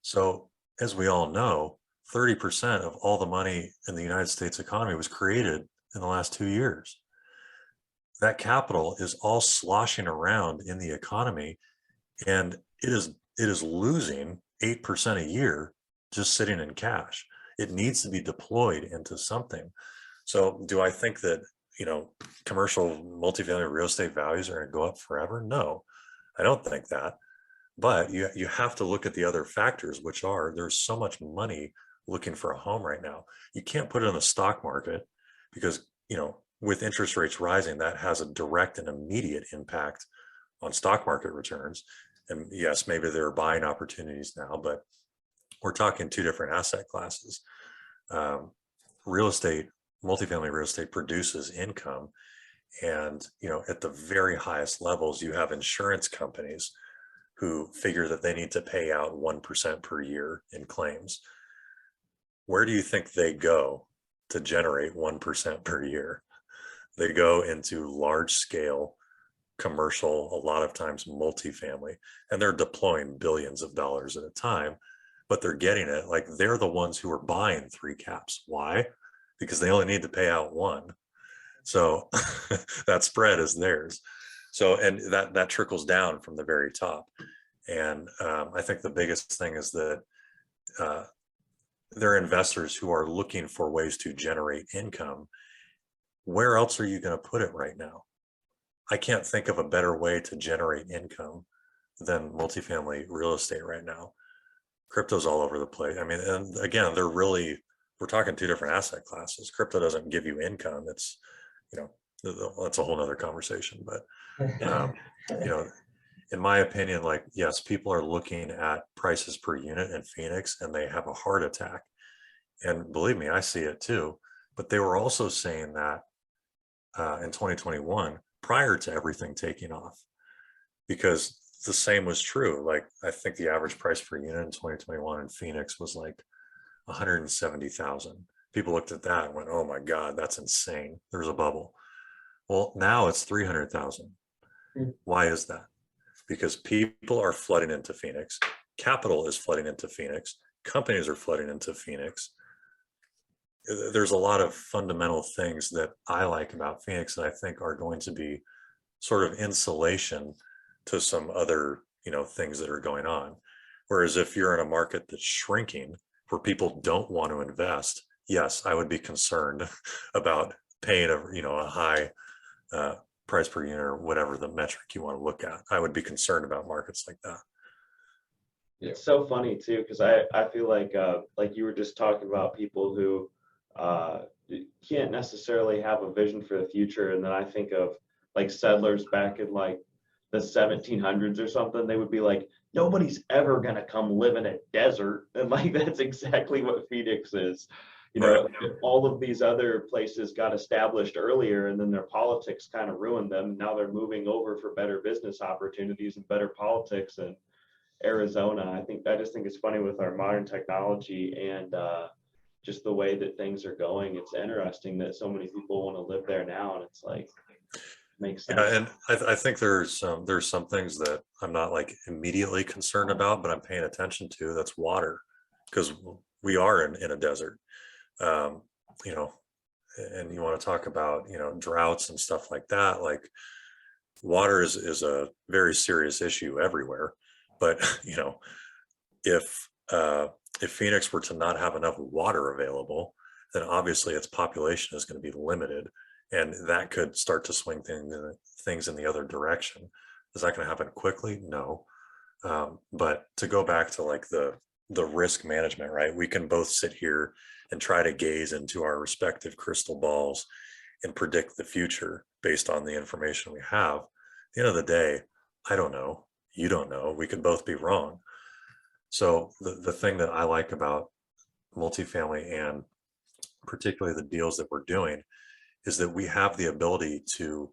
So as we all know, 30% of all the money in the United States economy was created in the last 2 years. That capital is all sloshing around in the economy, and it is losing 8% a year just sitting in cash. It needs to be deployed into something. So do I think that, commercial multifamily real estate values are going to go up forever? No, I don't think that. But you have to look at the other factors, which are, there's so much money looking for a home right now. You can't put it in the stock market because, with interest rates rising, that has a direct and immediate impact on stock market returns. And yes, maybe there are buying opportunities now, but we're talking two different asset classes. Real estate, multifamily real estate, produces income. And, at the very highest levels, you have insurance companies who figure that they need to pay out 1% per year in claims. Where do you think they go to generate 1% per year? They go into large scale commercial, a lot of times multifamily, and they're deploying billions of dollars at a time, but they're getting it. Like, they're the ones who are buying 3 caps. Why? Because they only need to pay out 1. So that spread is theirs. So, and that trickles down from the very top. And I think the biggest thing is that they're investors who are looking for ways to generate income. Where else are you going to put it right now? I can't think of a better way to generate income than multifamily real estate right now. Crypto's all over the place. I mean, and again, we're talking 2 different asset classes. Crypto doesn't give you income. It's, that's a whole nother conversation. But, in my opinion, like, yes, people are looking at prices per unit in Phoenix and they have a heart attack. And believe me, I see it too. But they were also saying that in 2021, prior to everything taking off, because the same was true. Like, I think the average price per unit in 2021 in Phoenix was like 170,000. People looked at that and went, oh my God, that's insane. There's a bubble. Well, now it's 300,000. Why is that? Because people are flooding into Phoenix. Capital is flooding into Phoenix. Companies are flooding into Phoenix. There's a lot of fundamental things that I like about Phoenix that I think are going to be sort of insulation to some other, things that are going on. Whereas if you're in a market that's shrinking, where people don't want to invest, yes, I would be concerned about paying a high price per unit, or whatever the metric you want to look at. I would be concerned about markets like that. It's so funny too, because I feel like you were just talking about people who can't necessarily have a vision for the future. And then I think of like settlers back in like the 1700s or something. They would be like, nobody's ever going to come live in a desert. And like, that's exactly what Phoenix is. All of these other places got established earlier, and then their politics kind of ruined them. Now they're moving over for better business opportunities and better politics. And Arizona, I just think it's funny with our modern technology and just the way that things are going. It's interesting that so many people want to live there now, and it's like, makes sense. Yeah, and I think there's some things that I'm not like immediately concerned about, but I'm paying attention to. That's water, because we are in a desert. And you want to talk about, droughts and stuff like that. Like, water is a very serious issue everywhere. But, if if Phoenix were to not have enough water available, then obviously its population is going to be limited, and that could start to swing things in the other direction. Is that going to happen quickly? No. But to go back to like the risk management, right? We can both sit here and try to gaze into our respective crystal balls and predict the future based on the information we have. At the end of the day, I don't know. You don't know. We could both be wrong. So the thing that I like about multifamily, and particularly the deals that we're doing, is that we have the ability to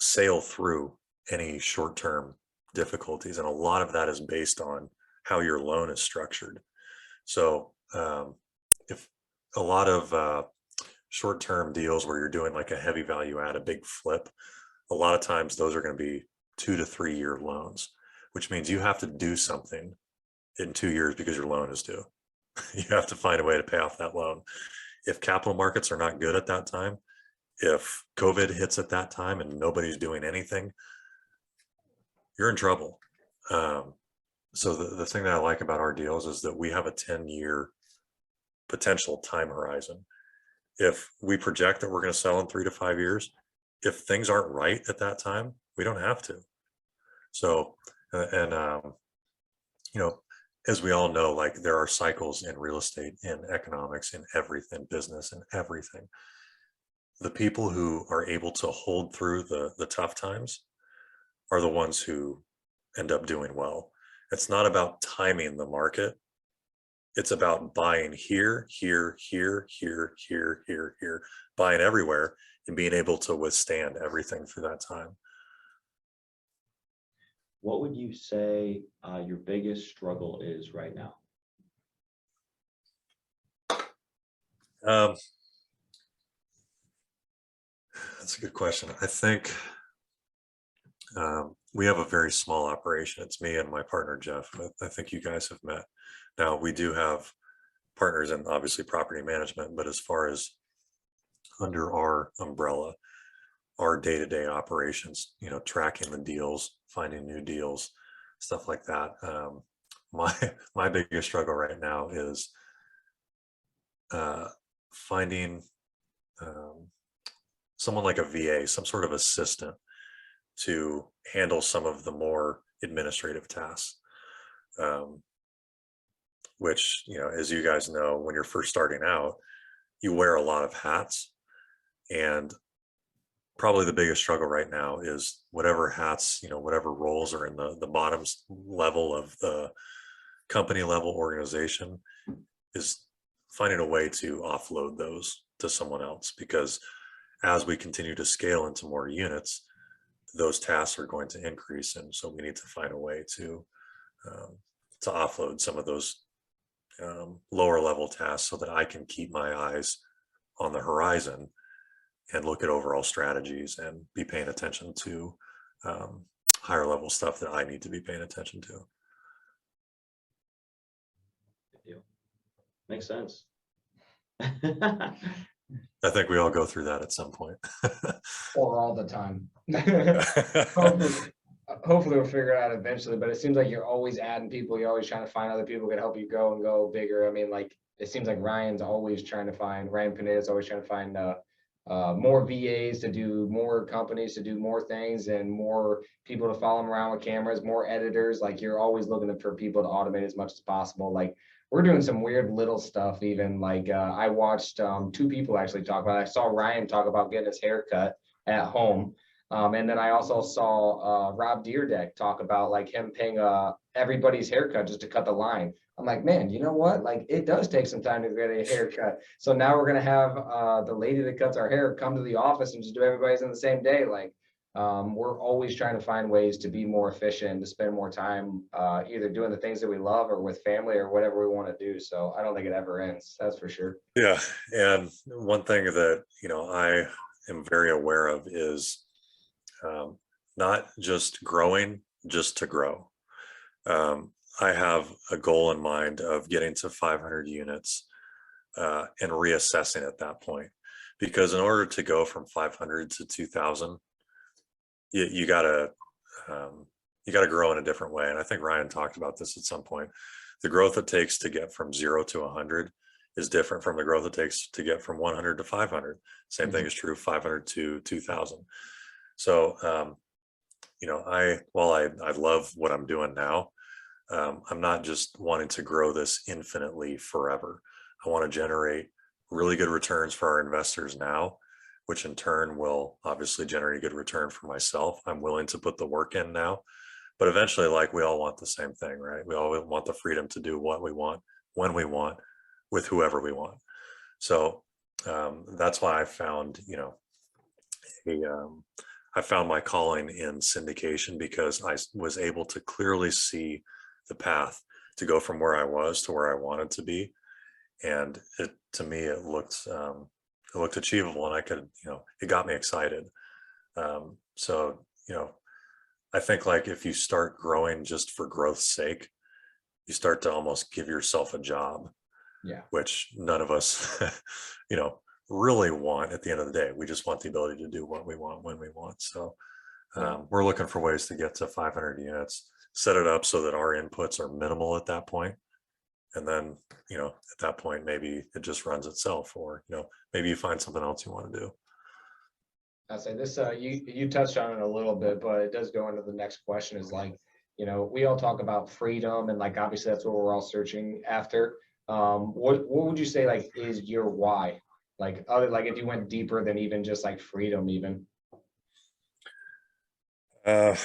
sail through any short-term difficulties. And a lot of that is based on how your loan is structured. So if a lot of short-term deals where you're doing like a heavy value add, a big flip, a lot of times those are going to be 2 to 3 year loans, which means you have to do something in 2 years because your loan is due. You have to find a way to pay off that loan. If capital markets are not good at that time, if COVID hits at that time and nobody's doing anything, you're in trouble. So the thing that I like about our deals is that we have a 10-year potential time horizon. If we project that we're going to sell in 3 to 5 years, if things aren't right at that time, we don't have to. So, and you know, as we all know, like there are cycles in real estate, in economics, in everything, business, and everything. The people who are able to hold through the tough times are the ones who end up doing well. It's not about timing the market. It's about buying here, here, here, here, here, here, here, buying everywhere and being able to withstand everything through that time. What would you say your biggest struggle is right now? That's a good question. I think we have a very small operation. It's me and my partner, Jeff. I think you guys have met. Now, we do have partners in obviously property management, but as far as under our umbrella, our day-to-day operations, you know, tracking the deals, finding new deals, stuff like that. My biggest struggle right now is finding someone like a VA, some sort of assistant to handle some of the more administrative tasks. Which, you know, as you guys know, when you're first starting out, you wear a lot of hats, and probably the biggest struggle right now is whatever hats, you know, whatever roles are in the bottom level of the company level organization, is finding a way to offload those to someone else, because as we continue to scale into more units, those tasks are going to increase. And so we need to find a way to offload some of those lower level tasks so that I can keep my eyes on the horizon and look at overall strategies and be paying attention to higher level stuff that I need to be paying attention to. Makes sense. I think we all go through that at some point. Or all the time. Hopefully we'll figure it out eventually, but it seems like you're always adding people. You're always trying to find other people who can help you grow and go bigger. I mean, like, it seems like Ryan Pineda is always trying to find more VAs to do more companies, to do more things, and more people to follow him around with cameras, more editors. Like, you're always looking for people to automate as much as possible. Like, we're doing some weird little stuff. Even like I watched 2 people actually talk about it. I saw Ryan talk about getting his hair cut at home. And then I also saw Rob Deerdeck talk about like him paying everybody's haircut just to cut the line. I'm like, man, you know what? Like, it does take some time to get a haircut. So now we're going to have the lady that cuts our hair come to the office and just do everybody's in the same day. Like, we're always trying to find ways to be more efficient, to spend more time either doing the things that we love or with family or whatever we want to do. So I don't think it ever ends. That's for sure. Yeah. And one thing that, you know, I am very aware of is not just growing just to grow. I have a goal in mind of getting to 500 units and reassessing at that point, because in order to go from 500 to 2,000, you gotta grow in a different way. And I think Ryan talked about this at some point. the growth it takes to get from 0 to 100 is different from the growth it takes to get from 100 to 500. Same thing is true 500 to 2000. So, while I love what I'm doing now, I'm not just wanting to grow this infinitely forever. I want to generate really good returns for our investors now, which in turn will obviously generate a good return for myself. I'm willing to put the work in now, but eventually, like, we all want the same thing, right? We all want the freedom to do what we want, when we want, with whoever we want. So that's why I found, I found my calling in syndication, because I was able to clearly see the path to go from where I was to where I wanted to be. And to me, it looked achievable, and I could, it got me excited. So, I think, like, if you start growing just for growth's sake, you start to almost give yourself a job, Yeah. which none of us, really want at the end of the day. We just want the ability to do what we want when we want. So we're looking for ways to get to 500 units, set it up so that our inputs are minimal at that point. And then, at that point, maybe it just runs itself, or, maybe you find something else you want to do. I'll say this, you touched on it a little bit, but it does go into the next question is, like, we all talk about freedom, and, like, obviously that's what we're all searching after. What would you say, like, is your why? Like, if you went deeper than even just like freedom even? I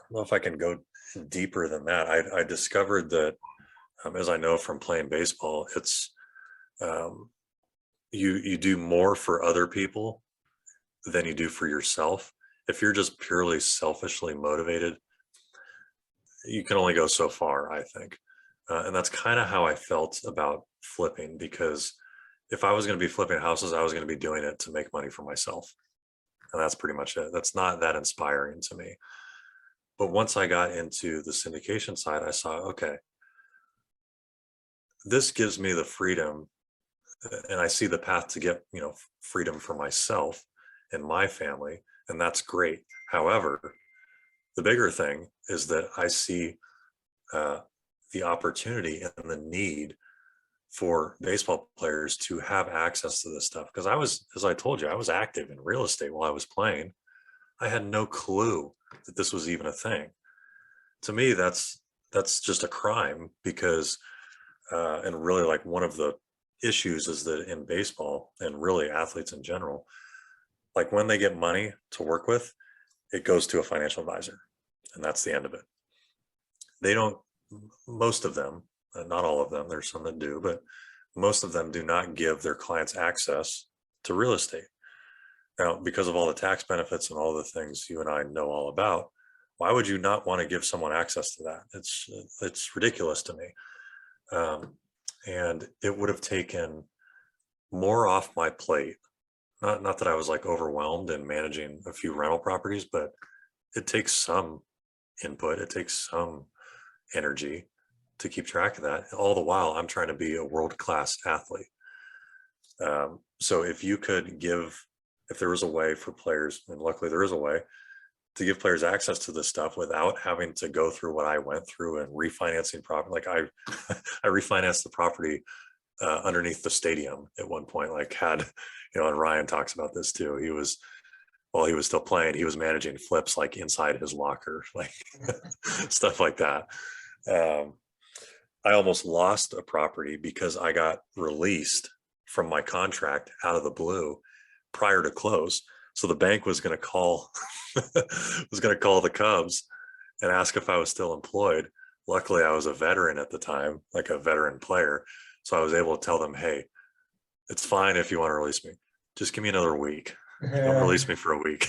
don't know if I can go deeper than that. I discovered that, as I know from playing baseball, it's you do more for other people than you do for yourself. If you're just purely selfishly motivated, you can only go so far, I think. And that's kind of how I felt about flipping, because if I was going to be flipping houses, I was going to be doing it to make money for myself. And that's pretty much it. That's not that inspiring to me. But once I got into the syndication side, I saw, okay, this gives me the freedom, and I see the path to get, freedom for myself and my family, and that's great. However, the bigger thing is that I see the opportunity and the need for baseball players to have access to this stuff. Because as I told you, I was active in real estate while I was playing. I had no clue that this was even a thing. To me, that's just a crime, because and really, like, one of the issues is that in baseball, and really athletes in general, like, when they get money to work with, it goes to a financial advisor, and that's the end of it. They don't, most of them, not all of them, there's some that do, but most of them do not give their clients access to real estate. Now, because of all the tax benefits and all the things you and I know all about, why would you not want to give someone access to that? It's ridiculous to me. And it would have taken more off my plate. Not that I was, like, overwhelmed in managing a few rental properties, but it takes some input, it takes some energy to keep track of that. All the while, I'm trying to be a world-class athlete. So if there was a way for players, and luckily there is a way, to give players access to this stuff without having to go through what I went through and refinancing property. Like, I refinanced the property underneath the stadium at one point, like, and Ryan talks about this too. While he was still playing, he was managing flips, like, inside his locker, like stuff like that. I almost lost a property because I got released from my contract out of the blue prior to close. So the bank was going to call the Cubs and ask if I was still employed. Luckily, I was a veteran at the time, like a veteran player. So I was able to tell them, hey, it's fine if you want to release me. Just give me another week. Don't release me for a week.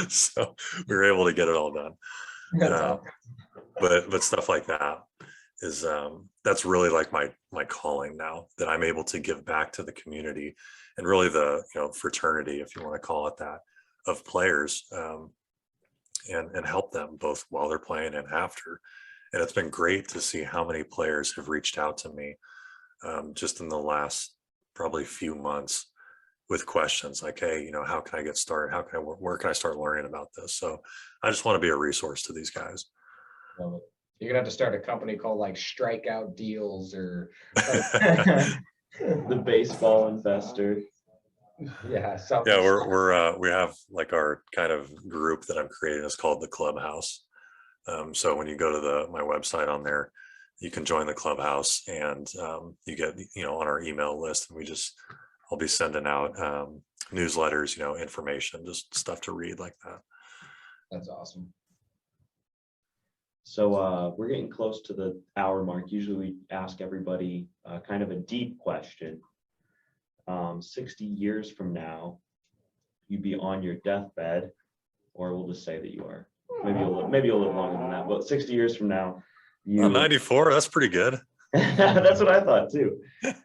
So we were able to get it all done. But stuff like that is that's really, like, my calling now, that I'm able to give back to the community, and really the fraternity, if you want to call it that, of players, and help them both while they're playing and after. And it's been great to see how many players have reached out to me just in the last probably few months with questions like, hey, how can I get started? Where can I start learning about this? So I just want to be a resource to these guys. Love it. You're gonna have to start a company called like Strikeout Deals or The baseball investor. yeah, something. Yeah, we have like our kind of group that I'm creating is called the Clubhouse. So when you go to my website on there, you can join the Clubhouse, and you get on our email list, and I'll be sending out newsletters, information, just stuff to read like that. That's awesome. So we're getting close to the hour mark. Usually we ask everybody kind of a deep question. 60 years from now, you'd be on your deathbed, or we'll just say that you are. Maybe you'll live longer than that, but 60 years from now, you 94, that's pretty good. That's what I thought too.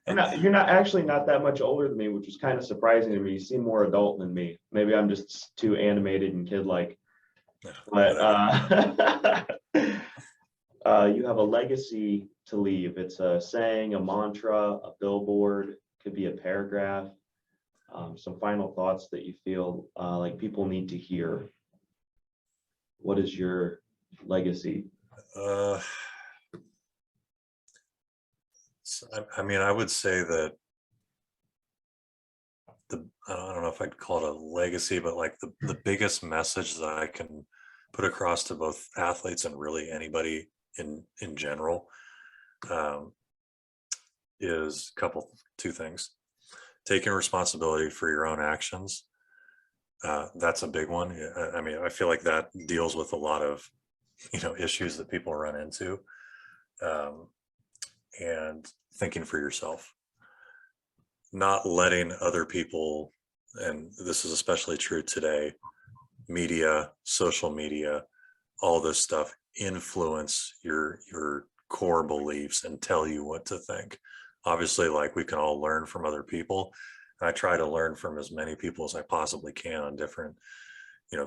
You're not actually not that much older than me, which was kind of surprising to me. You seem more adult than me. Maybe I'm just too animated and kid-like. But you have a legacy to leave. It's a saying, a mantra, a billboard, could be a paragraph. Some final thoughts that you feel like people need to hear. What is your legacy? I would say that I don't know if I'd call it a legacy, but like the biggest message that I can put across to both athletes and really anybody in general is two things. Taking responsibility for your own actions. That's a big one. I feel like that deals with a lot of, issues that people run into, and thinking for yourself, not letting other people, and this is especially true today, media, social media, all this stuff influence your core beliefs and tell you what to think. Obviously, like, we can all learn from other people. And I try to learn from as many people as I possibly can on different,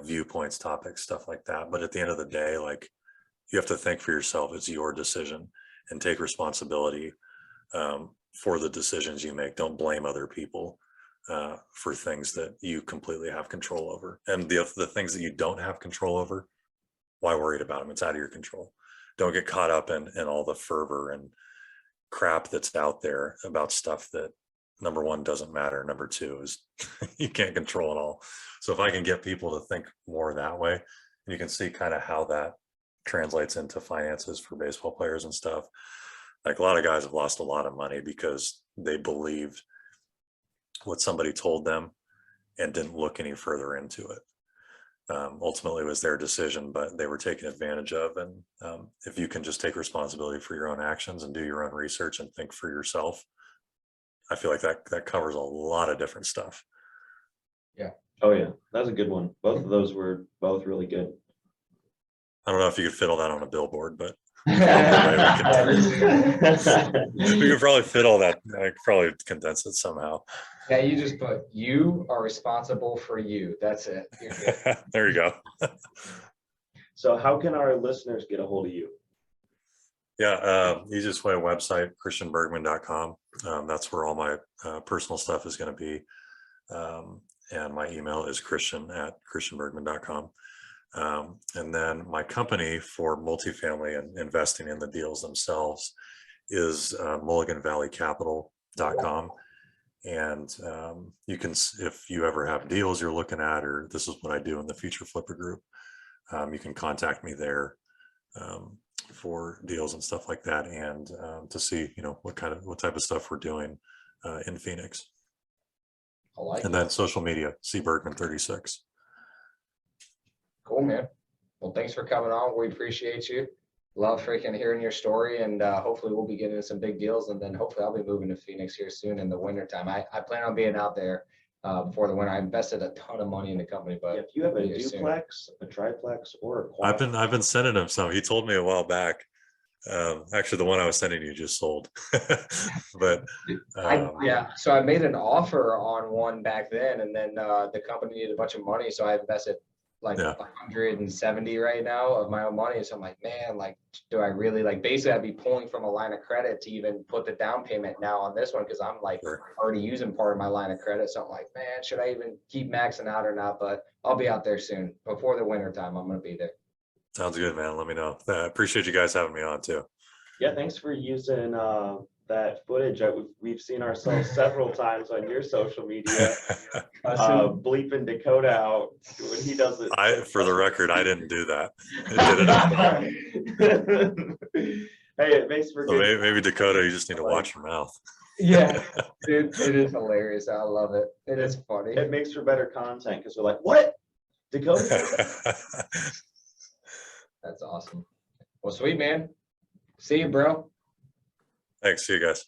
viewpoints, topics, stuff like that. But at the end of the day, like, you have to think for yourself. It's your decision, and take responsibility for the decisions you make. Don't blame other people for things that you completely have control over. And the things that you don't have control over, why worry about them? It's out of your control. Don't get caught up in all the fervor and crap that's out there about stuff that, number one, doesn't matter. Number two is you can't control it all. So if I can get people to think more that way, and you can see kind of how that translates into finances for baseball players and stuff. Like, a lot of guys have lost a lot of money because they believed what somebody told them and didn't look any further into it. Ultimately, it was their decision, but they were taken advantage of. And if you can just take responsibility for your own actions and do your own research and think for yourself, I feel like that covers a lot of different stuff. Yeah. Oh yeah, that's a good one. Both of those were both really good. I don't know if you could fit all that on a billboard, but we We could probably fit all that. I could probably condense it somehow. Yeah, you just put, you are responsible for you. That's it. You're good. There you go. So how can our listeners get a hold of you? Yeah, easiest way, website, christianbergman.com. That's where all my personal stuff is going to be. And my email is christian@christianbergman.com. And then my company for multifamily and investing in the deals themselves is mulliganvalleycapital.com. And you can, if you ever have deals you're looking at, or this is what I do in the Future Flipper group, you can contact me there for deals and stuff like that, and to see, what type of stuff we're doing in Phoenix. I like And it. then social media, cbergman36. Cool, man. Well, thanks for coming on. We appreciate you. Love freaking hearing your story, and hopefully we'll be getting into some big deals, and then hopefully I'll be moving to Phoenix here soon in the wintertime. I plan on being out there before the winter. I invested a ton of money in the company, but If you have a here soon. duplex, a triplex, or a I've quad, been sending him some. He told me a while back. Actually, the one I was sending you just sold. But yeah, so I made an offer on one back then, and then the company needed a bunch of money, so I invested like 170 right now of my own money. So I'm like, man, like, do I really, like, basically I'd be pulling from a line of credit to even put the down payment now on this one, because I'm like already using part of my line of credit. So I'm like, man, should I even keep maxing out or not? But I'll be out there soon. Before the winter time, I'm gonna be there. Sounds good, man. Let me know. I appreciate you guys having me on too. Yeah, thanks for using that footage. We've seen ourselves several times on your social media, bleeping Dakota out when he does it. For the record, I didn't do that. Hey, it makes for So good. maybe Dakota, you just need to watch your mouth. Yeah, dude, it is hilarious. I love it. It is funny. It makes for better content because we're like, what? Dakota? That's awesome. Well, sweet, man. See you, bro. Thanks. See you guys.